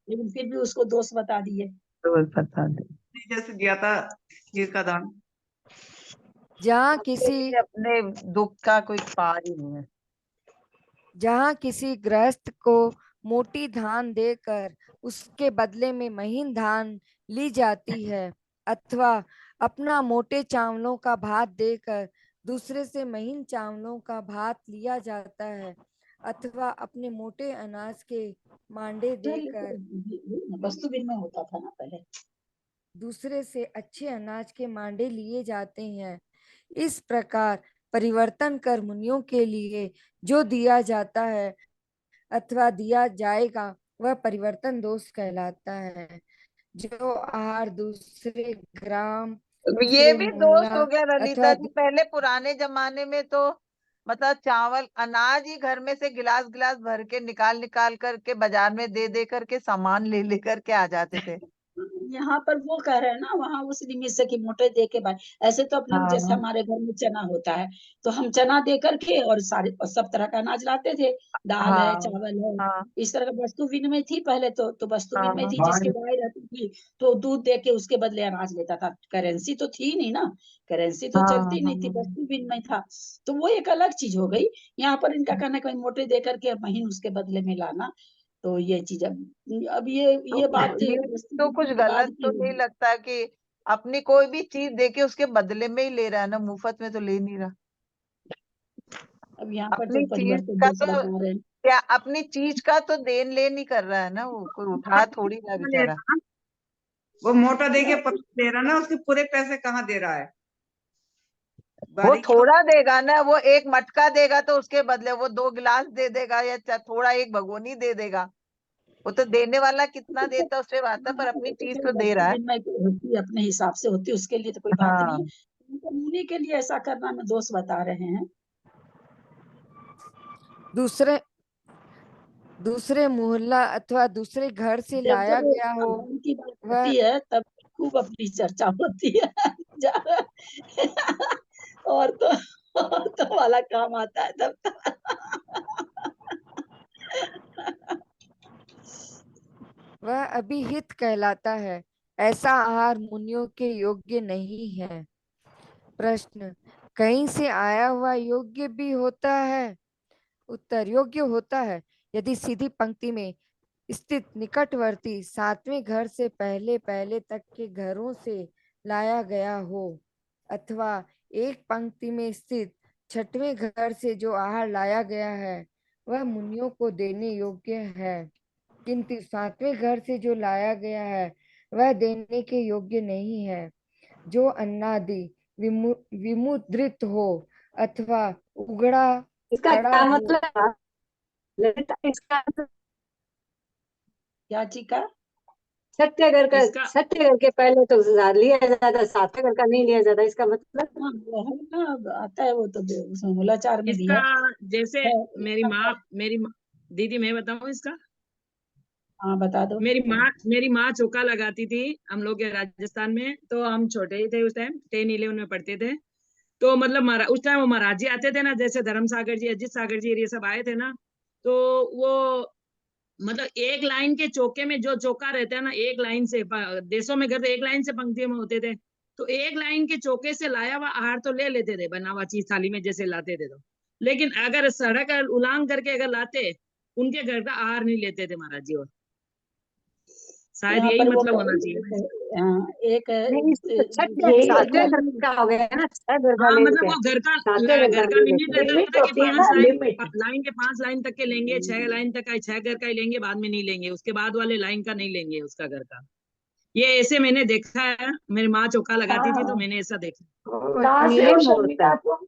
लेकिन फिर भी उसको दोष बता दिए। तो बता दे जैसे दिया था खीर का दान, जहाँ उसके किसी लिए अपने दुख का कोई पार ही नहीं है। जहाँ किसी गृहस्थ को मोटी धान देकर उसके बदले में महीन धान ली जाती है, अथवा अपना मोटे चावलों का भात देकर दूसरे से महीन चावलों का भात लिया जाता है, अथवा अपने मोटे अनाज के मांडे देकर वस्तु विनिमय होता था ना पहले, दूसरे से अच्छे अनाज के मांडे लिए जाते हैं। इस प्रकार परिवर्तन कर मुनियों के लिए जो दिया जाता है अथवा दिया जाएगा, वह परिवर्तन दोष कहलाता है। जो आहार दूसरे ग्राम, ये दूसरे भी दोष मोहल्ला हो गया ललिता अथवा जी, पहले पुराने जमाने में तो मतलब चावल अनाज ही घर में से गिलास गिलास भर के निकाल निकाल करके बाजार में दे दे करके सामान ले ले करके आ जाते थे। यहाँ पर वो कह रहे हैं ना, वहाँ उस लिमिट से कि मोटे दे के भाई, ऐसे तो अपने जैसे हाँ हमारे घर में चना होता है, तो हम चना दे करके और सारे सब तरह का अनाज लाते थे, दाल है, हाँ चावल है, हाँ इस तरह का वस्तु विनिमय थी पहले तो वस्तु विनिमय हाँ थी, जिसके गाय रहती थी तो दूध दे के उसके बदले अनाज लेता था। करेंसी तो थी नहीं ना, करेंसी तो हाँ चलती नहीं थी, वस्तु विनिमय था, तो वो एक अलग चीज हो गई। यहाँ पर इनका कहना है कि मोटे दे करके महीन उसके बदले में लाना, तो ये चीज अब ये बात ये वस्तु तो कुछ विनिमय के बाद गलत की तो नहीं होगी। लगता कि अपनी कोई भी चीज देके उसके बदले में ही ले रहा है ना, मुफ्त में तो ले नहीं रहा। अब यहाँ पर तो अपनी चीज परिवर्तन का देश तो बता रहे हैं। क्या, अपनी चीज का तो देन लेन ही कर रहा है ना, वो कोई उठा थोड़ी रहा ले बेचारा। रहा, वो मोटा दे के दे रहा ना, उसके पूरे पैसे कहाँ दे रहा है, वो बारीकी तो थोड़ा देगा ना, वो एक मटका देगा तो उसके बदले वो 2 गिलास दे देगा या थोड़ा एक भगोनी दे देगा। वो तो देने वाला कितना देता है उससे बात है, पर हाँ, अपनी वो तो चीज कोई तो दे वस्तु रहा है। विनिमय की होती है, अपने हिसाब से होती है, उसके लिए तो कोई बात नहीं है। हाँ उनको उन्हीं के लिए ऐसा करना में दोष बता रहे हैं। दूसरे दूसरे मोहल्ला अथवा दूसरे घर से जब लाया जब गया हो धन की बात वह आती है तब खूब अपनी चर्चा होती है। औरतों वाला काम आता है तब वह अभिहित कहलाता है। ऐसा आहार मुनियों के योग्य नहीं है। प्रश्न, कहीं से आया हुआ योग्य भी होता है? उत्तर, योग्य होता है यदि सीधी पंक्ति में स्थित निकटवर्ती 7वें घर से पहले पहले तक के घरों से लाया गया हो, अथवा एक पंक्ति में स्थित 6वें घर से जो आहार लाया गया है वह मुनियों को देने योग्य है, किंतु 7वें घर से जो लाया गया है वह देने के योग्य नहीं है। जो अन्नादि विमुद्रित हो अथवा उगड़ा इसका पड़ा क्या हो। मतलब है? ललिता, इसका क्या चीज का? छठे घर का, इसका छठे घर के पहले तो लिया जाता, 7वें घर का नहीं लिया जाता, इसका मतलब हाँ, वो है ना, आता है वो तो उसमें मूलाचार में भी इसका है। जैसे हाँ, दीदी मैं बताऊं इसका। हाँ बता दो। मेरी माँ चोका लगाती थी हम लोग के राजस्थान में, तो हम छोटे ही थे उस टाइम, 10-11 में पढ़ते थे। तो मतलब उस टाइम वो महाराज जी आते थे ना, जैसे धर्म सागर जी, अजीत सागर जी, ये सब आए थे ना, तो वो मतलब एक लाइन के चौके में जो चौका रहता है ना, एक लाइन से देशों में घर तो एक लाइन से पंक्तियों में होते थे, तो एक लाइन के चौके से लाया हुआ आहार तो ले लेते थे, बना हुआ चीज थाली में जैसे लाते थे। तो लेकिन अगर सड़क उलांग करके अगर लाते, उनके घर का आहार नहीं लेते थे महाराज जी। और शायद यहाँ यही पर वो मतलब होना चाहिए ना। हाँ, एक नहीं, इसमें तो छठे यही होता 7वें है, घर का हो गया है ना, 6 घर का हाँ ले मतलब लेते वो हैं, घर का 7वें घर का नहीं लिमिट लेते। रहता लिमिट था कि होती है ना, 5 लाइन, लिमिट। लाइन के 5 लाइन तक के लेंगे, 6 लाइन तक का, 6 घर का ही लेंगे, बाद में नहीं लेंगे, उसके बाद वाले लाइन का नहीं लेंगे उसका घर का। ये ऐसे मैंने देखा है, मेरी माँ चौका लगाती थी तो हाँ, मैंने ऐसा देखा। कहाँ से हो नियम होता शर्मिका है। तुम?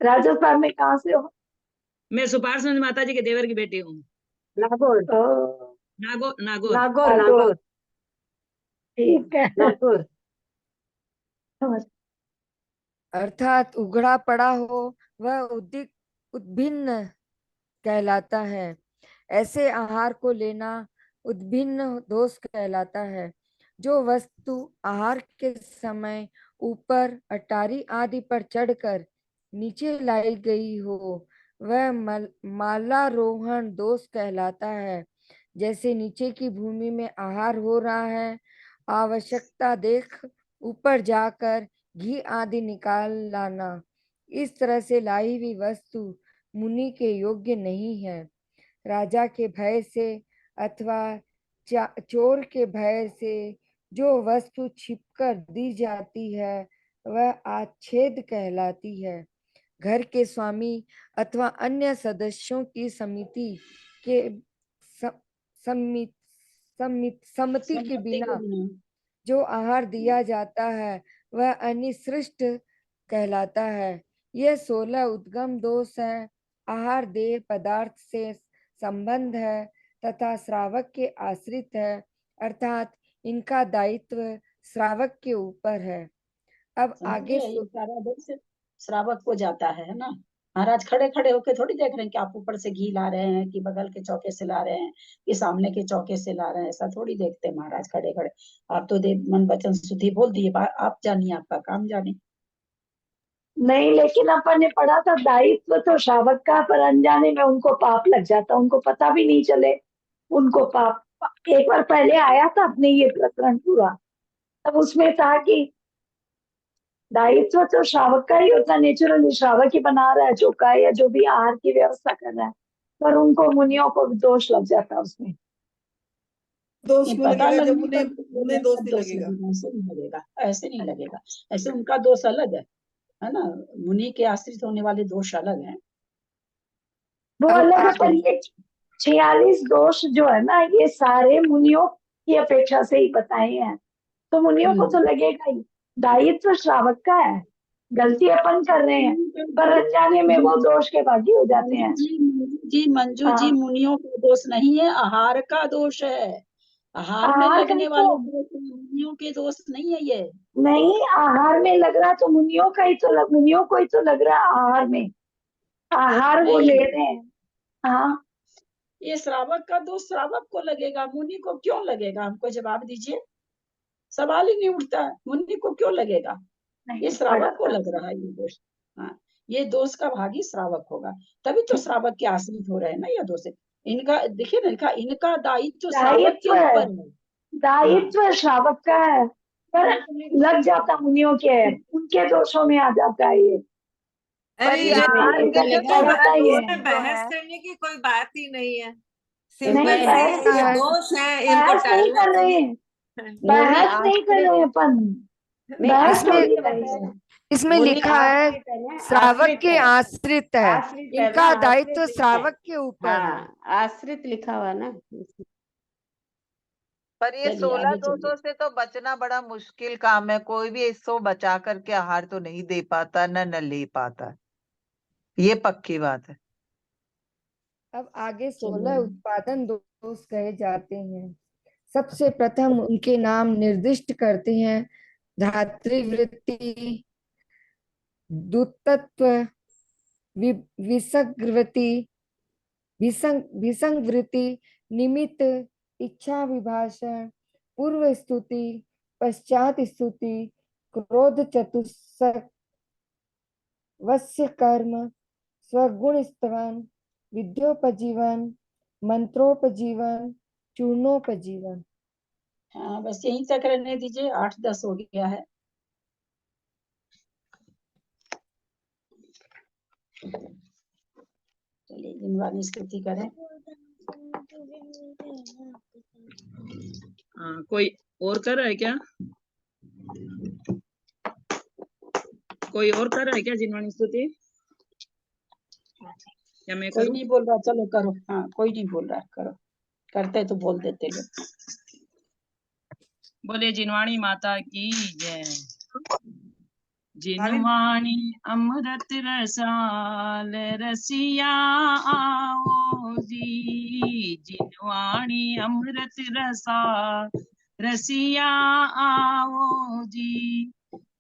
राजस्थान में कहाँ से हो? मैं सुपार माता जी के देवर की बेटी हूँ। नागौर, ओ, नागौर। नागौर, नागौर, नागौर, ठीक है। नागौर। समझ। अर्थात उघड़ा पड़ा हो वह उद्भिन्न कहलाता है। ऐसे आहार को लेना उद्भिन्न दोष कहलाता है। जो वस्तु आहार के समय ऊपर अटारी आदि पर चढ़कर नीचे लाई गई हो वह मालारोहण दोष कहलाता है। जैसे नीचे की भूमि में आहार हो रहा है, आवश्यकता देख ऊपर जाकर घी आदि निकाल लाना, इस तरह से लाई हुई वस्तु मुनि के योग्य नहीं है। राजा के भय से अथवा चोर के भय से जो वस्तु छिपकर दी जाती है वह आच्छेद कहलाती है। घर के स्वामी अथवा अन्य सदस्यों की समिति के सम्मति के बिना जो आहार दिया जाता है वह अनिसृष्ट कहलाता है। यह 16 उद्गम दोष है। आहार देह पदार्थ से संबंध है तथा श्रावक के आश्रित है, अर्थात इनका दायित्व श्रावक के ऊपर है। अब आगे समझे? ये सारा दोष श्रावक को जाता है ना। महाराज खड़े खड़े होके थोड़ी देख रहे हैं कि आप ऊपर से घी ला रहे हैं कि बगल के चौके से ला रहे हैं कि सामने के चौके से ला रहे हैं, ऐसा थोड़ी देखते हैं महाराज खड़े खड़े। आप तो मन वचन शुद्धि बोल दिए, आप जानिए, आपका काम जाने। नहीं, लेकिन अपन ने पढ़ा था दायित्व तो श्रावक का, पर अनजाने में उनको पाप लग जाता, उनको पता भी नहीं चले उनको पाप। एक बार पहले आया था अपने ये प्रकरण पूरा, तब उसमें था कि दायित्व तो श्रावक का ही होता, नेचुरली श्रावक ही बना रहा है चौका या जो भी आहार की व्यवस्था कर रहा है, पर उनको मुनियों को दोष लग जाता है उसमें। दोष क्यों पता लगेगा जब लगने उन्हें पर उन्हें दोष नहीं लगेगा? ऐसे नहीं लगेगा, ऐसे नहीं लगेगा। ऐसे उनका दोष अलग है ना, मुनि के आश्रित होने वाले दोष अलग हैं। वो अलग है, पर ये 46 दोष जो है ना, ये सारे मुनियों की अपेक्षा से ही बताए हैं, तो मुनियों को तो लगेगा ही। दायित्व श्रावक का है, गलती अपन कर रहे हैं, पर अनजाने में वो दोष के भागी हो जाते हैं। मंजू जी, मुनियों का दोष नहीं है, आहार का दोष है। आहार में आहार लगने का वाले तो दोष मुनियों के दोष नहीं है ये। नहीं, आहार में लग रहा तो मुनियों का ही तो मुनियों को ही तो लग रहा है आहार में, आहार वो ले रहे हैं। हाँ, ये श्रावक का दोष श्रावक को लगेगा, मुनि को क्यों लगेगा? हमको जवाब दीजिए, सवाल ही नहीं उठता है, मुनि को क्यों लगेगा? ये श्रावक को लग रहा है ये दोष। हाँ, ये दोष का भागी श्रावक होगा, तभी तो श्रावक के आश्रित हो रहे हैं ना ये दोष। इनका देखिए ना, इनका दायित्व श्रावक के ऊपर है। दायित्व श्रावक का है, पर लग जाता मुनियों के, उनके दोषों में आ जाता है ये। अरे ये आहार के लिए तो पता ही है। बहस करने की कोई बात ही नहीं है, सिर्फ नहीं, बहस बहस ये दोष है, इनको बहस नहीं टालना कर रहे चाहिए। हैं, बहस नहीं कर रहे हैं अपन, बहस थोड़ी कर रहे हैं। इसमें लिखा है श्रावक के आश्रित है, इनका दायित्व श्रावक के ऊपर है। हाँ, आश्रित लिखा हुआ ना। पर ये 16 दोषों से तो बचना बड़ा मुश्किल काम है, कोई भी इसको बचा करके आहार तो नहीं दे पाता, न ले पाता, ये पक्की बात है। अब आगे 16 उत्पादन दोष कहे जाते हैं। सबसे प्रथम उनके नाम निर्दिष्ट करते हैं धातृवृत्ति, दुतत्व, विसंगवृत्ति, विसंगवृत्ति, निमित्त, इच्छा विभाषण, पूर्व स्तुति, पश्चात स्तुति, क्रोध चतुष्क, वश्य कर्म, स्वगुण स्तवन, विद्योपजीवन, मंत्रोपजीवन, चूर्णोपजीवन। हाँ, बस यहीं तक रहने दीजिए, 8-10 हो गया है। चलिए जिनवानी स्तुति करें। कोई और कर रहा है क्या? कोई और कर रहा है क्या जिनवानी स्तुति? या मैं कोई करूं? नहीं बोल रहा, चलो करो। हाँ, कोई नहीं बोल रहा, करो। करते तो बोल देते लोग। बोले जिनवाणी माता की जय। जिनवाणी अमृत रसाल रसिया आओ जी, जिनवाणी अमृत रसाल रसिया आओ जी,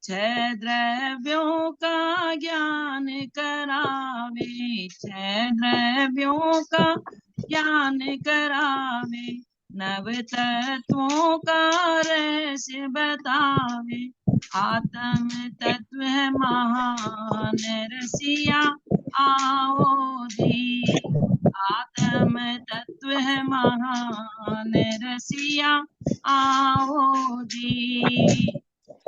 छह द्रव्यों का ज्ञान करावे, छह द्रव्यों का ज्ञान करावे, नव तत्वों का रहस्य बतावे, आत्म तत्व है महान रसिया आओ जी, आत्म तत्व है महान रसिया आओ जी,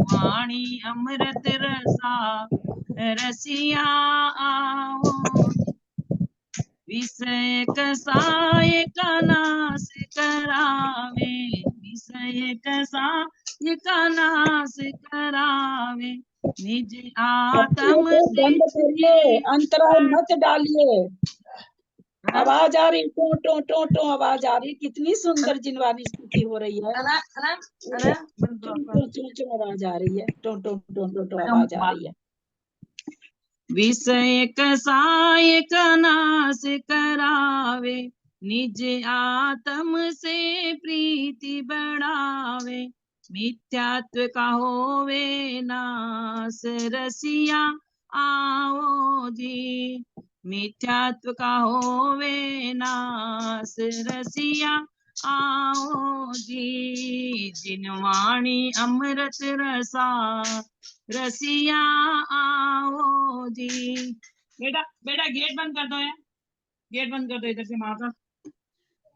वाणी अमृत रसा रसिया आओ, विषय कसाय का नाश करावे, विषय कसाय का नाश करावे, निज आत्म से बंद करिए, अंतराल मत डालिए। आवाज आ रही, टो टो टो टो आवाज आ रही। कितनी सुंदर जिनवानी स्तुति हो रही है। चो आवाज आ रही है, टो टो टो टो टो आवाज आ रही है। विषय कसाय का नाश करावे, निज आत्म से प्रीति बढ़ावे, मिथ्यात्व का होवे नाश रसिया आओ जी, मिथ्यात्व का होवे नास रसिया आओ जी, जिनवाणी अमृत रसा रसिया आओ जी। बेटा बेटा गेट बंद कर दो यार, गेट बंद कर दो इधर से माँ का।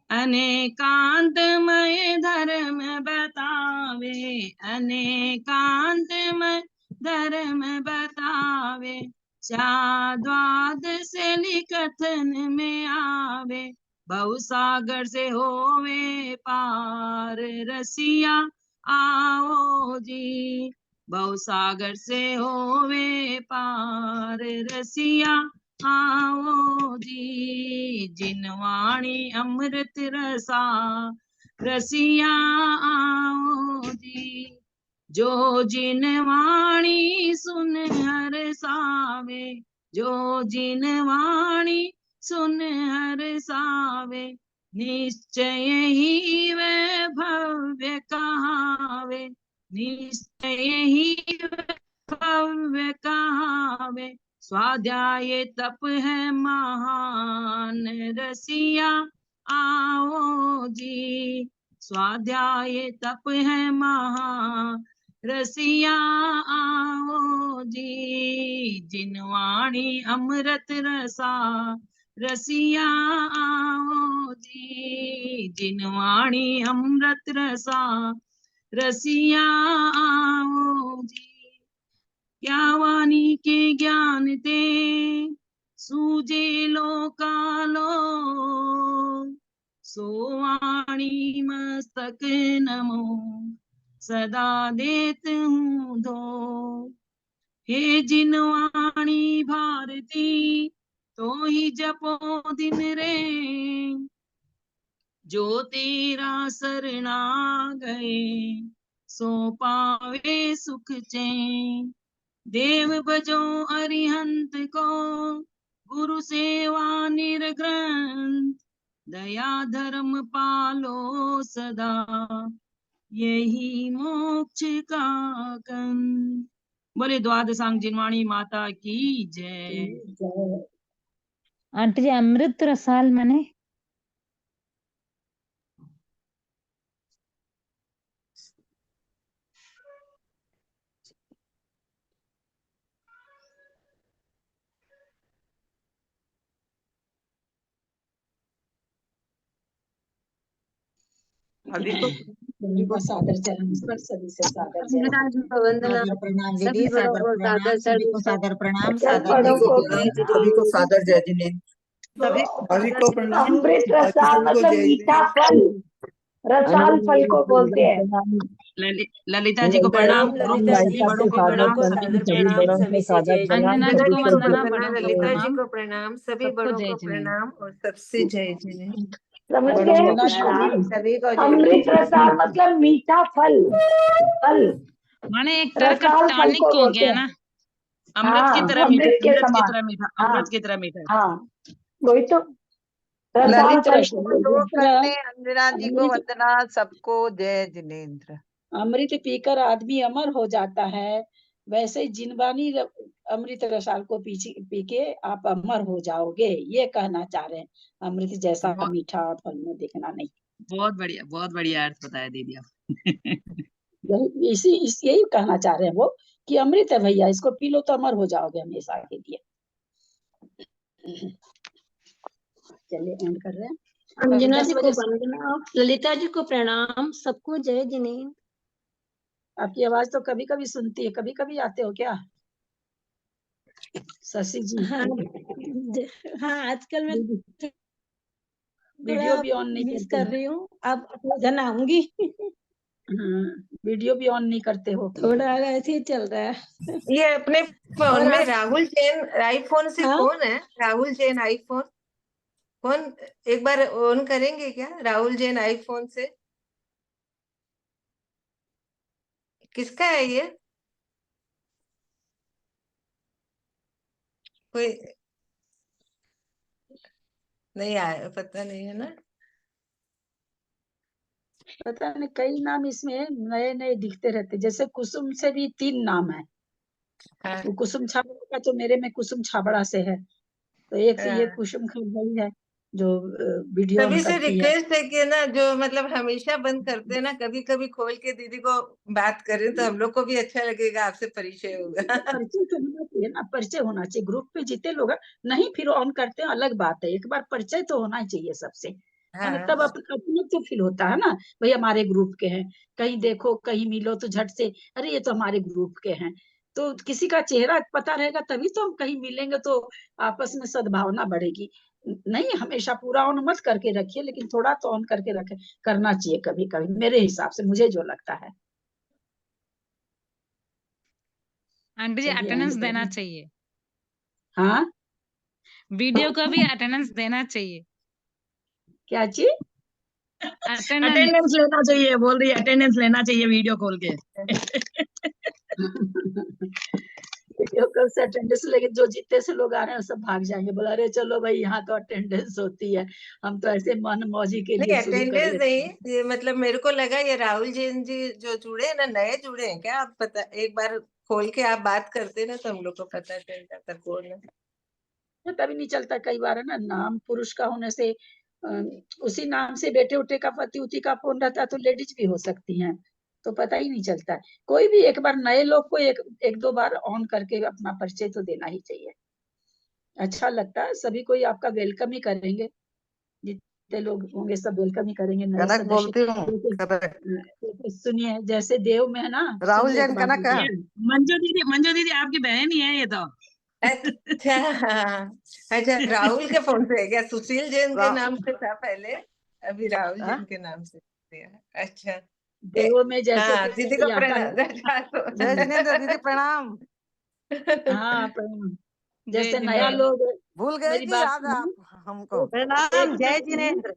अनेकांतमय धर्म बतावे, अनेकांतमय धर्म बतावे, द्वादश कथन में आवे, भवसागर से होवे पार रसिया आओ जी, भवसागर से होवे पार रसिया आओ जी, जिनवाणी अमृत रसा रसिया आओ जी, जो जिनवाणी सुन हरसावे, जो जिनवाणी सुन हरसावे, निश्चय ही वह भव्य कहावे, निश्चय ही भव्य कहावे, स्वाध्याय तप है महान रसिया आओ जी, स्वाध्याय तप है महान रसिया आओ जी, जिनवाणी अमृत रसा रसिया आओ जी, जिनवाणी अमृत रसा रसिया आओ जी, क्या वाणी के ज्ञान ते सूजे लोकालो, सो वाणी मस्तक नमो सदा देत हूँ धो, हे जिनवाणी भारती तो ही जपो दिन रे, जो तेरा शरणा गए सो पावे सुख चैन, देव भजो अरिहंत को गुरु सेवा निर्ग्रंथ, दया धर्म पालो सदा यही मोक्ष का कंद। बोले द्वादशांग जिनवाणी माता की जय। आंटी जी अमृत रसाल माने सभी को सभी को सादर चरण स्पर्श, सभी से सादर जय। महाराज को वंदना, सादर प्रणाम सभी दीदी, बड़ों सादर को प्रणाम सादर सभी को, सर्व सादर प्रणाम, सब सादर बड़ों को जय जय सभी को जिनेन्द्र। सादर जय जिनेन्द्र। सभी सभी को प्रणाम, अमृत बाकी रसाल सभी को मतलब जय मीठा जिनेन्द्र। फल, रसाल फल को बोलते हैं। ललिता जी को प्रणाम, प्रणाम ग्रुप ललिता में जी, सभी बड़ों को सभी बड़ों प्रणाम, को सभी को सादर जय प्रणाम, जय। सभी से जय जय। अंजना जी को अंजना जी को वंदना, वंदना, बड़ों को ललिता जी प्रणाम, को प्रणाम, सभी सबको बड़ों जय को जय। प्रणाम और सबसे जय जय। समझ बड़ों गए? को प्रणाम। सभी को जय अमृत जय। रसाल मतलब मीठा फल, फल माने एक तरह का रसाल फल टॉनिक को हो बोलते गया हैं। ना, अमृत की हाँ, तरह मीठा, अमृत के अमृत की समान। तरह मीठा, हाँ अमृत की तरह मीठा। हाँ, वही तो रसाल ललित फल रस को जिस बोलते हैं। तरह करते अंजना जी को अमृत वंदना, सबको जय जिनेन्द्र। अमृत पीकर आदमी अमर हो जाता है, वैसे ही जिनवानी अमृत रसाल को पी के आप अमर हो जाओगे, ये कहना चाह रहे हैं। अमृत जैसा बहुत मीठा और फल में देखना नहीं। बहुत बढ़िया अर्थ बताया दीदी आप। यही कहना चाह रहे हैं वो, कि अमृत है भैया, इसको पी लो तो अमर हो जाओगे हमेशा के लिए। चलिए एंड कर रहे हैं। अंजना 10 जी को बजे वंदना, ललिता जी को प्रणाम, सबको जय जिनेन्द्र। आपकी आवाज तो कभी कभी सुनती है, कभी कभी आते हो क्या शशि जी? हाँ हाँ, आजकल मैं वीडियो भी ऑन नहीं मिस करते कर हो? रही हूँ, अब अपने धन आऊंगी। हाँ, वीडियो भी ऑन नहीं करते हो? थोड़ा ऐसे ही चल रहा है। ये अपने फोन और में आप राहुल जैन आईफोन से हाँ कौन है? राहुल जैन आईफोन कौन? एक बार ऑन करेंगे क्या राहुल जैन आईफोन से? किसका है ये? कोई नहीं आया, पता नहीं है ना। पता नहीं, कई नाम इसमें नए नए दिखते रहते, जैसे कुसुम से भी 3 नाम है। हाँ वो कुसुम छाबड़ा का तो मेरे में कुसुम छाबड़ा से है, तो एक से ये हाँ। कुसुम खरबड़ी है जो वीडियो ऑन सभी से करती है। रिक्वेस्ट है कि ना जो मतलब हमेशा बंद करते हैं ना, कभी कभी खोल के दीदी को बात करें तो हम लोग को भी अच्छा लगेगा, आपसे परिचय होगा। परिचय तो होना चाहिए ना, परिचय होना चाहिए। ग्रुप पे जितने लोग हैं, नहीं फिर ऑन करते हैं अलग बात है, एक बार परिचय तो होना ही चाहिए सबसे, है ना, तब हाँ अपने तो फील होता है ना, भाई हमारे ग्रुप के हैं। कहीं देखो कहीं मिलो तो झट से अरे ये तो हमारे ग्रुप के हैं, तो किसी का चेहरा पता रहेगा तभी तो हम कहीं मिलेंगे, तो आपस में सद्भावना बढ़ेगी। नहीं हमेशा पूरा ऑन मत करके रखिए, लेकिन थोड़ा तो ऑन करके रखे, करना चाहिए कभी कभी, मेरे हिसाब से, मुझे जो लगता है। आंटी जी चलिए अटेंडेंस आगे देना बढ़िए। चाहिए, हाँ वीडियो का भी अटेंडेंस देना चाहिए। क्या चीज? अटेंडेंस अटेंडेंस लेना चाहिए, बोल रही है अटेंडेंस लेना चाहिए वीडियो खोल के। वीडियो कॉल से अटेंडेंस लेके जो जितने से लोग आ रहे हैं सब भाग जाएंगे, बोला अरे चलो भाई यहाँ तो अटेंडेंस होती है, हम तो ऐसे मन मौजी के नहीं लिए शुरू कर अटेंडेंस लेते नहीं, हैं। ये मतलब मेरे को लगा ये राहुल जैन जी जो जुड़े हैं ना, नए जुड़े हैं क्या, आप पता एक बार खोल के आप बात करते ना तो हम लोग को पता चल जाता कौन है। पता भी नहीं चलता कई बार, है ना, नाम पुरुष का होने से उसी नाम से बेटे उटे का पति उती का फोन रहता है तो लेडीज भी हो सकती हैं, तो पता ही नहीं चलता है। कोई भी एक बार नए लोग को एक दो बार ऑन करके अपना परिचय तो देना ही चाहिए, अच्छा लगता है। सभी कोई आपका वेलकम ही करेंगे, जितने लोग होंगे सब वेलकम ही करेंगे नए कनक सदस्य। बोलती हूँ। कनक, तो सुनिए, जैसे देव में है ना, राहुल सुनिए एक जैन बात कनक ये मंजू दीदी आपकी बहन ही है ये तो। अच्छा हाँ। अच्छा राहुल के फोन से है क्या? सुशील जैन के रा, नाम से था पहले, अभी राहुल हाँ? जैन के नाम से दिया है। अच्छा देव में जैसे हाँ दीदी को कोई आता है। प्रणाम। जय जिनेन्द्र दीदी प्रणाम। हाँ प्रणाम। जय जैसे नया जिनेन्द्र। लोग, भूल गए मेरी कि बात याद है सुनो, आप हमको? प्रणाम, एक जय मिनट सुनो, जिनेन्द्र,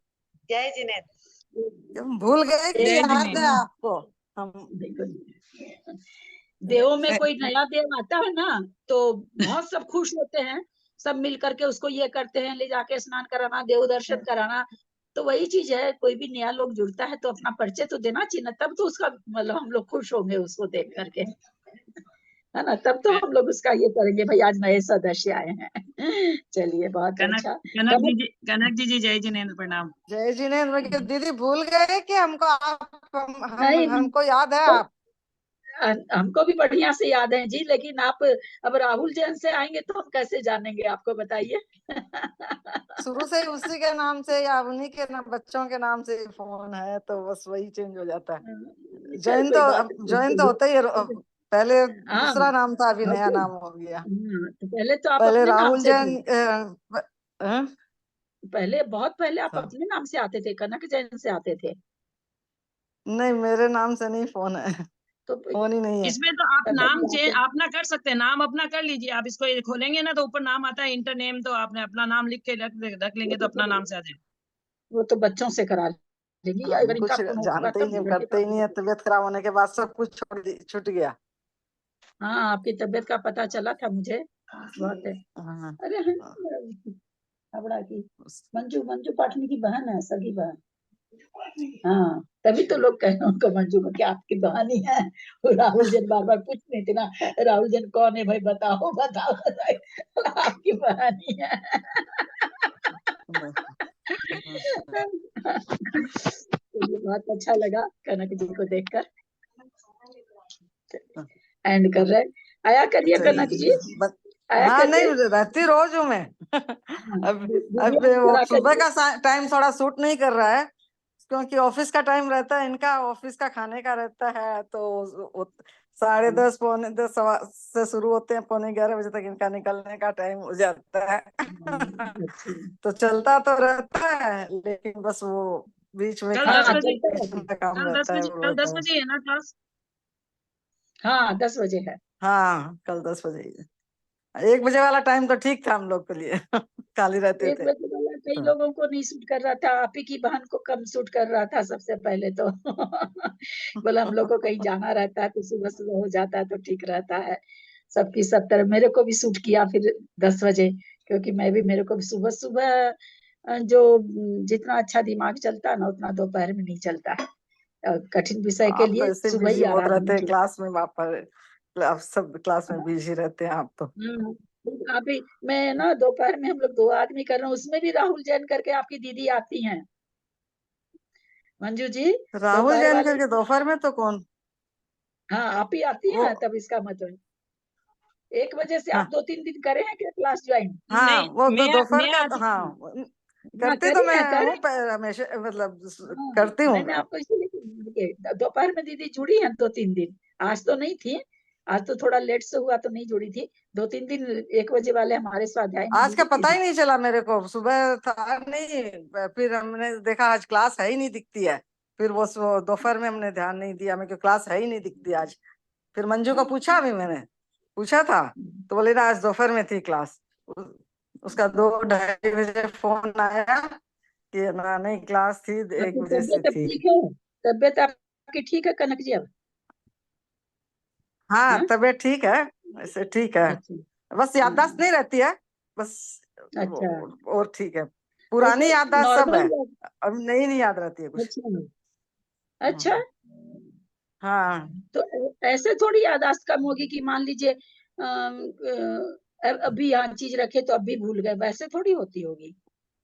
जय जिनेन्द्र। तुम भूल गए कि जय एक मिनट याद है जिनेन्द्र। सुनो। आपको? हम देखो देवों में कोई नया देव आता है ना, तो बहुत सब खुश होते हैं, सब मिल करके उसको ये करते हैं, ले जाके स्नान कराना, देव दर्शन कराना। तो वही चीज है, कोई भी नया लोग जुड़ता है तो अपना परिचय तो देना चाहिए ना, तब तो उसका मतलब हम लोग खुश होंगे उसको देख करके, है ना, तब तो हम लोग उसका ये करेंगे भाई आज नए सदस्य आए हैं। चलिए बहुत कनक अच्छा। कनक जी जय जिनेन्द्र प्रणाम। जय जिनेन्द्र के दीदी भूल गए कि हमको आप नहीं हमको याद है तो आप? हमको भी बढ़िया से याद है जी, लेकिन आप अब राहुल जैन से आएंगे तो हम कैसे जानेंगे आपको, बताइए। शुरू से ही उसी के नाम से या उन्हीं के नाम बच्चों के नाम से फोन है तो बस वही चेंज हो जाता है। चल जैन कोई तो बात नहीं, जैन तो होता ही है। पहले हाँ दूसरा नाम था, अभी नया ओके। नाम हो गया। तो पहले तो आप पहले अपने नाम राहुल से थे, जैन हाँ? पहले बहुत पहले आप हाँ। अपने नाम से आते थे, कनक जैन से आते थे। नहीं मेरे नाम से नहीं फोन है, तो फोन ही नहीं है। इसमें तो आप कनक नाम यहाँ पे अपना कर सकते हैं, नाम अपना कर लीजिए। आप इसको ये खोलेंगे ना तो ऊपर नाम आता है इंटर नेम, तो आपने अपना नाम लिख के रख लेंगे तो अपना नाम से आ जाएगा। वो तो बच्चों से करा लेंगी, हम अगर इनका कुछ फोन होगा जानते ही तब नहीं, ना, लड़के करते ही पास नहीं है। तबीयत खराब होने के बाद सब कुछ छूट गया। हाँ आपकी तबीयत का पता चला था मुझे, बहुत है। हाँ। अरे हावड़ा की मंजू, मंजू पाटनी की बहन है, सगी बहन। हाँ तभी तो लोग कह रहे हैं उनको मंजू को, क्या आपकी बहन ही है। और राहुल जैन बार बार पूछ रहे थे ना, राहुल जैन कौन है भाई, बताओ बताओ बताओ। आपकी बहन ही है। तो ये बहुत अच्छा लगा कनक जी को देखकर। एंड कर रहे, आया करिए कनक जी, आया हाँ नहीं करिए। रहती रोज हूँ मैं। अब वीडियो वो करा सुबह करिए। का टाइम थोड़ा सूट नहीं कर रहा है, क्योंकि ऑफिस का टाइम रहता है, इनका ऑफिस का खाने का रहता है। तो 10:30 10 से शुरू होते हैं, 11:15 बजे तक इनका निकलने का टाइम हो जाता है। तो चलता तो रहता है, लेकिन बस वो बीच में कल खाना 10 बजे का काम रहता है, वो कल रहता 10 है। बजे है ना क्लास? हाँ 10 बजे है। हाँ कल 10 बजे ही है। 1 बजे वाला टाइम तो ठीक था हम लोग के लिए। खाली रहते 1 थे। बजे वाला कई लोगों को नहीं सूट कर रहा था, आप ही की बहन को कम सूट कर रहा था सबसे पहले तो। बोला हम लोग को कहीं जाना रहता है तो सुबह सुबह हो जाता है तो ठीक रहता है। सबकी सब तरह मेरे को भी सूट किया फिर 10 बजे, क्योंकि मैं भी, मेरे को भी सुबह सुबह जो जितना अच्छा दिमाग चलता है ना उतना दोपहर में नहीं चलता है। कठिन विषय के आप तो लिए ऐसे सुबह ही बिजी बहुत आराधना रहते हैं की। क्लास में, वापस आप सब क्लास में बिजी रहते हैं आप तो। अभी मैं ना दोपहर में हम लोग 2 आदमी कर रहे हैं, उसमें भी राहुल जैन करके आपकी दीदी आती हैं मंजू जी। राहुल दोपहर जैन वाले करके दोपहर में तो कौन? हाँ आप ही आती वो हैं, तब इसका मतलब 1 बजे से हाँ आप 2-3 दिन करे हैं क्या क्लास ज्वाइन? हाँ, नहीं, वो दोपहर मैं का आती हाँ हूँ। हाँ करती तो करी मैं है करे हूँ हमेशा, मतलब हाँ, करती हूँ। मैंने आपको इसीलिए दोपहर में दीदी जुड़ी हैं 2-3 दिन, आज तो नहीं थी, आज तो थोड़ा लेट से हुआ तो नहीं जुड़ी थी। 2-3 दिन 1 बजे वाले हमारे स्वाध्याय में आज का जुड़ी थी पता ही नहीं चला मेरे को, सुबह था नहीं, फिर हमने देखा आज क्लास है ही नहीं दिखती है, फिर वो दोपहर में हमने ध्यान नहीं दिया, मेरे को क्लास है ही नहीं दिखती आज। फिर मंजू को पूछा, अभी मैंने पूछा था तो बोले ना आज दोपहर में थी क्लास। उसका 2-2:30 बजे फोन आया कि ना नहीं क्लास थी, 1 आपकी बजे से तबीयत अब थी। ठीक है? तबीयत आपकी ठीक है कनक जी अब? हाँ हाँ? तबीयत ठीक है, वैसे ठीक है, अच्छा बस याददाश्त नहीं रहती है बस, अच्छा और ठीक है, पुरानी वैसे याददाश्त सब है, नॉर्मल अब नई नहीं याद रहती है कुछ। अच्छा अच्छा हाँ तो ऐसे थोड़ी याददाश्त कम होगी कि मान लीजिए अभी यहाँ चीज रखे तो अभी भूल गए, वैसे थोड़ी होती होगी।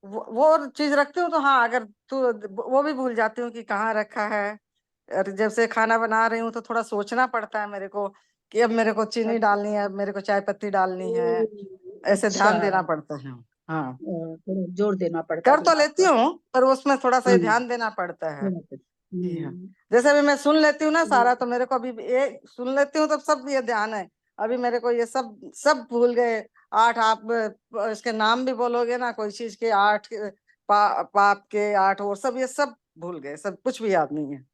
वो चीज रखती हूँ तो हाँ, अगर तू वो भी भूल जाती हूँ कि कहाँ रखा है। और जब से खाना बना रही हूँ तो थोड़ा सोचना पड़ता है मेरे को कि अब मेरे को चीनी डालनी है, अब मेरे को चाय पत्ती डालनी है, ऐसे अच्छा ध्यान देना पड़ता है। हाँ थोड़ा जोर देना पड़ता है कर तो दिमाग लेती पर। हूँ पर उसमें थोड़ा सा ही हम्म, ध्यान देना पड़ता है। जी हाँ, हम्म, जैसे अभी मैं सुन लेती हूँ ना सारा, तो मेरे को अभी ये सुन लेती हूँ तब सब ये ध्यान है। अभी मेरे को ये सब सब भूल गए। 8 आप इसके नाम भी बोलोगे ना, कोई चीज के 8 पाप के 8 और सब, ये सब भूल गए, सब कुछ भी याद नहीं है।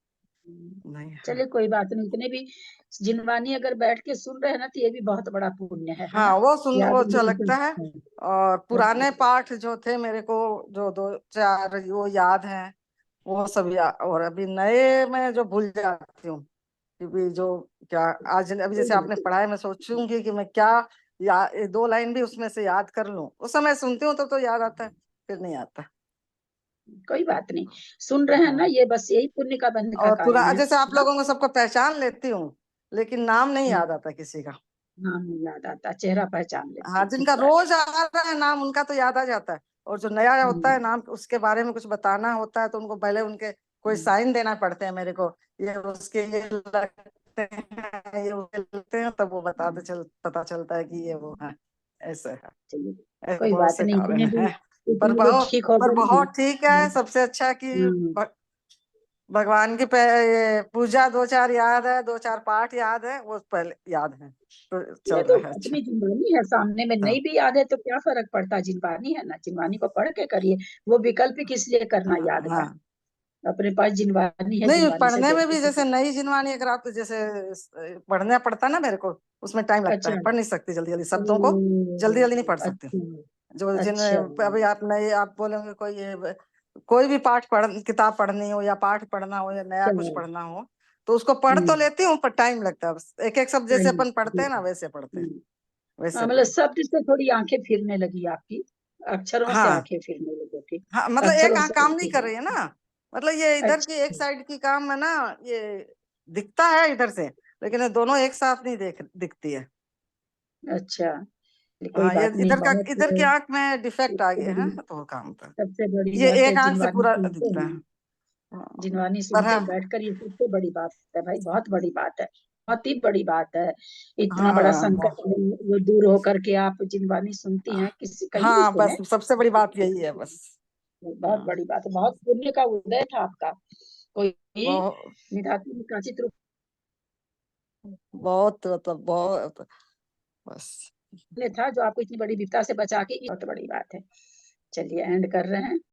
नहीं है। चलिए कोई बात नहीं, इतने भी जिनवानी अगर बैठ के सुन रहे हैं ना तो ये भी बहुत बड़ा पुण्य है ना? हाँ वो सुन वो याद अच्छा लगता है। और पुराने पाठ जो थे मेरे को, जो 2-4 वो याद हैं, वो सब और अभी नए में जो भूल जाती हूँ, क्योंकि जो क्या आज अभी जैसे आपने पढ़ाया, मैं सोचूंगी कि मैं क्या 2 लाइन भी उसमें से याद कर लूं, उस समय सुनती हूँ तो याद आता है, फिर नहीं आता। कोई बात नहीं, सुन रहे हैं ना, ये बस यही पुण्य का बंध का और कारण है। जैसे आप हाँ लोगों को सबको पहचान लेती हूँ, लेकिन नाम नहीं याद आता किसी का। नाम नहीं याद आता, चेहरा पहचान हाँ लेती, ठीक जिनका बात रोज आ रहा है नाम उनका तो याद आ जाता है, और जो नया होता है है। नाम, उसके बारे में कुछ बताना होता है तो उनको पहले उनके कोई साइन देना पड़ते हैं मेरे को, ये उसके ये लगते हैं, ये उसके लगते हैं, तब वो पता चलता है कि ये वो है, ऐसे है। चलिए ऐसे कोई बहुत बात से नहीं, कारण इतने भी हैं। पर इतने भी ठीक हो गए ना। बहुत ठीक है, सबसे अच्छा कि हम्म, भगवान की ये पूजा 2-4 याद है, 2-4 पाठ याद है, वो पहले याद है, तो चल ये तो रहा है अच्छा। अपनी जिनवानी है सामने में, नहीं भी याद है तो क्या फर्क पड़ता है, जिनवानी है ना, जिनवानी को पढ़ के करिए। वो विकल्प ही किस लिए करना याद का, हाँ अपने पास जिनवानी है, नहीं, जिनवानी से पढ़ने जोड़ में के भी जैसे चलिए। नई जिनवानी अगर आप जैसे पढ़ना पड़ता है ना मेरे को, उसमें टाइम लगता अच्छा है, पढ़ नहीं सकती जल्दी जल्दी, शब्दों को जल्दी ओ, जल्दी नहीं पढ़ सकती। जो अच्छा जिन अच्छा अभी आप नए आप बोलेंगे कोई भी पाठ किताब पढ़नी हो या पाठ पढ़ना हो या नया कुछ चलो पढ़ना हो, तो उसको पढ़ तो लेती हूँ पर टाइम लगता है, एक एक शब्द जैसे नहीं, अपन पढ़ते हैं ना वैसे पढ़ते हैं, हाँ, वैसे मतलब शब्द से थोड़ी आंखें फिरने लगी आपकी, अक्षरों से हाँ आंखें फिरने लगी आपकी, हाँ, मतलब एक अक्षरों आंख से काम नहीं आंखें कर रही है ना, मतलब ये इधर की एक अच्छा साइड की काम है ना, ये दिखता है इधर से, लेकिन ये दोनों एक साथ नहीं दिखती है। अच्छा, कोई हाँ ये बात नहीं, बहुत इधर की आंख में डिफेक्ट आ सबसे गया बड़ी है तो वो काम था, सबसे बड़ी ये बात है एक आंख से जिनवानी पूरा सुनते दिखता है। हैं, जिनवानी पर सुनते हैं हाँ बैठकर, ये सबसे बड़ी बात है भाई, बहुत बड़ी बात है, बहुत ही बड़ी बात है। इतना बड़ा हाँ संकट है, वो दूर होकर के आप जिनवानी सुनती हैं, किसी कहीं भी हाँ, सुने, बस सबसे बड़ी बात यही है बस। बहुत हाँ बड़ी बात है, बहुत पुण्य का उदय था आपका, कोई बहुत निधातु निकाचित रूप बहुत मतलब बहुत बस। में था जो आपको इतनी बड़ी विपदा से बचा के, बहुत बड़ी बात है। चलिए एंड कर रहे हैं।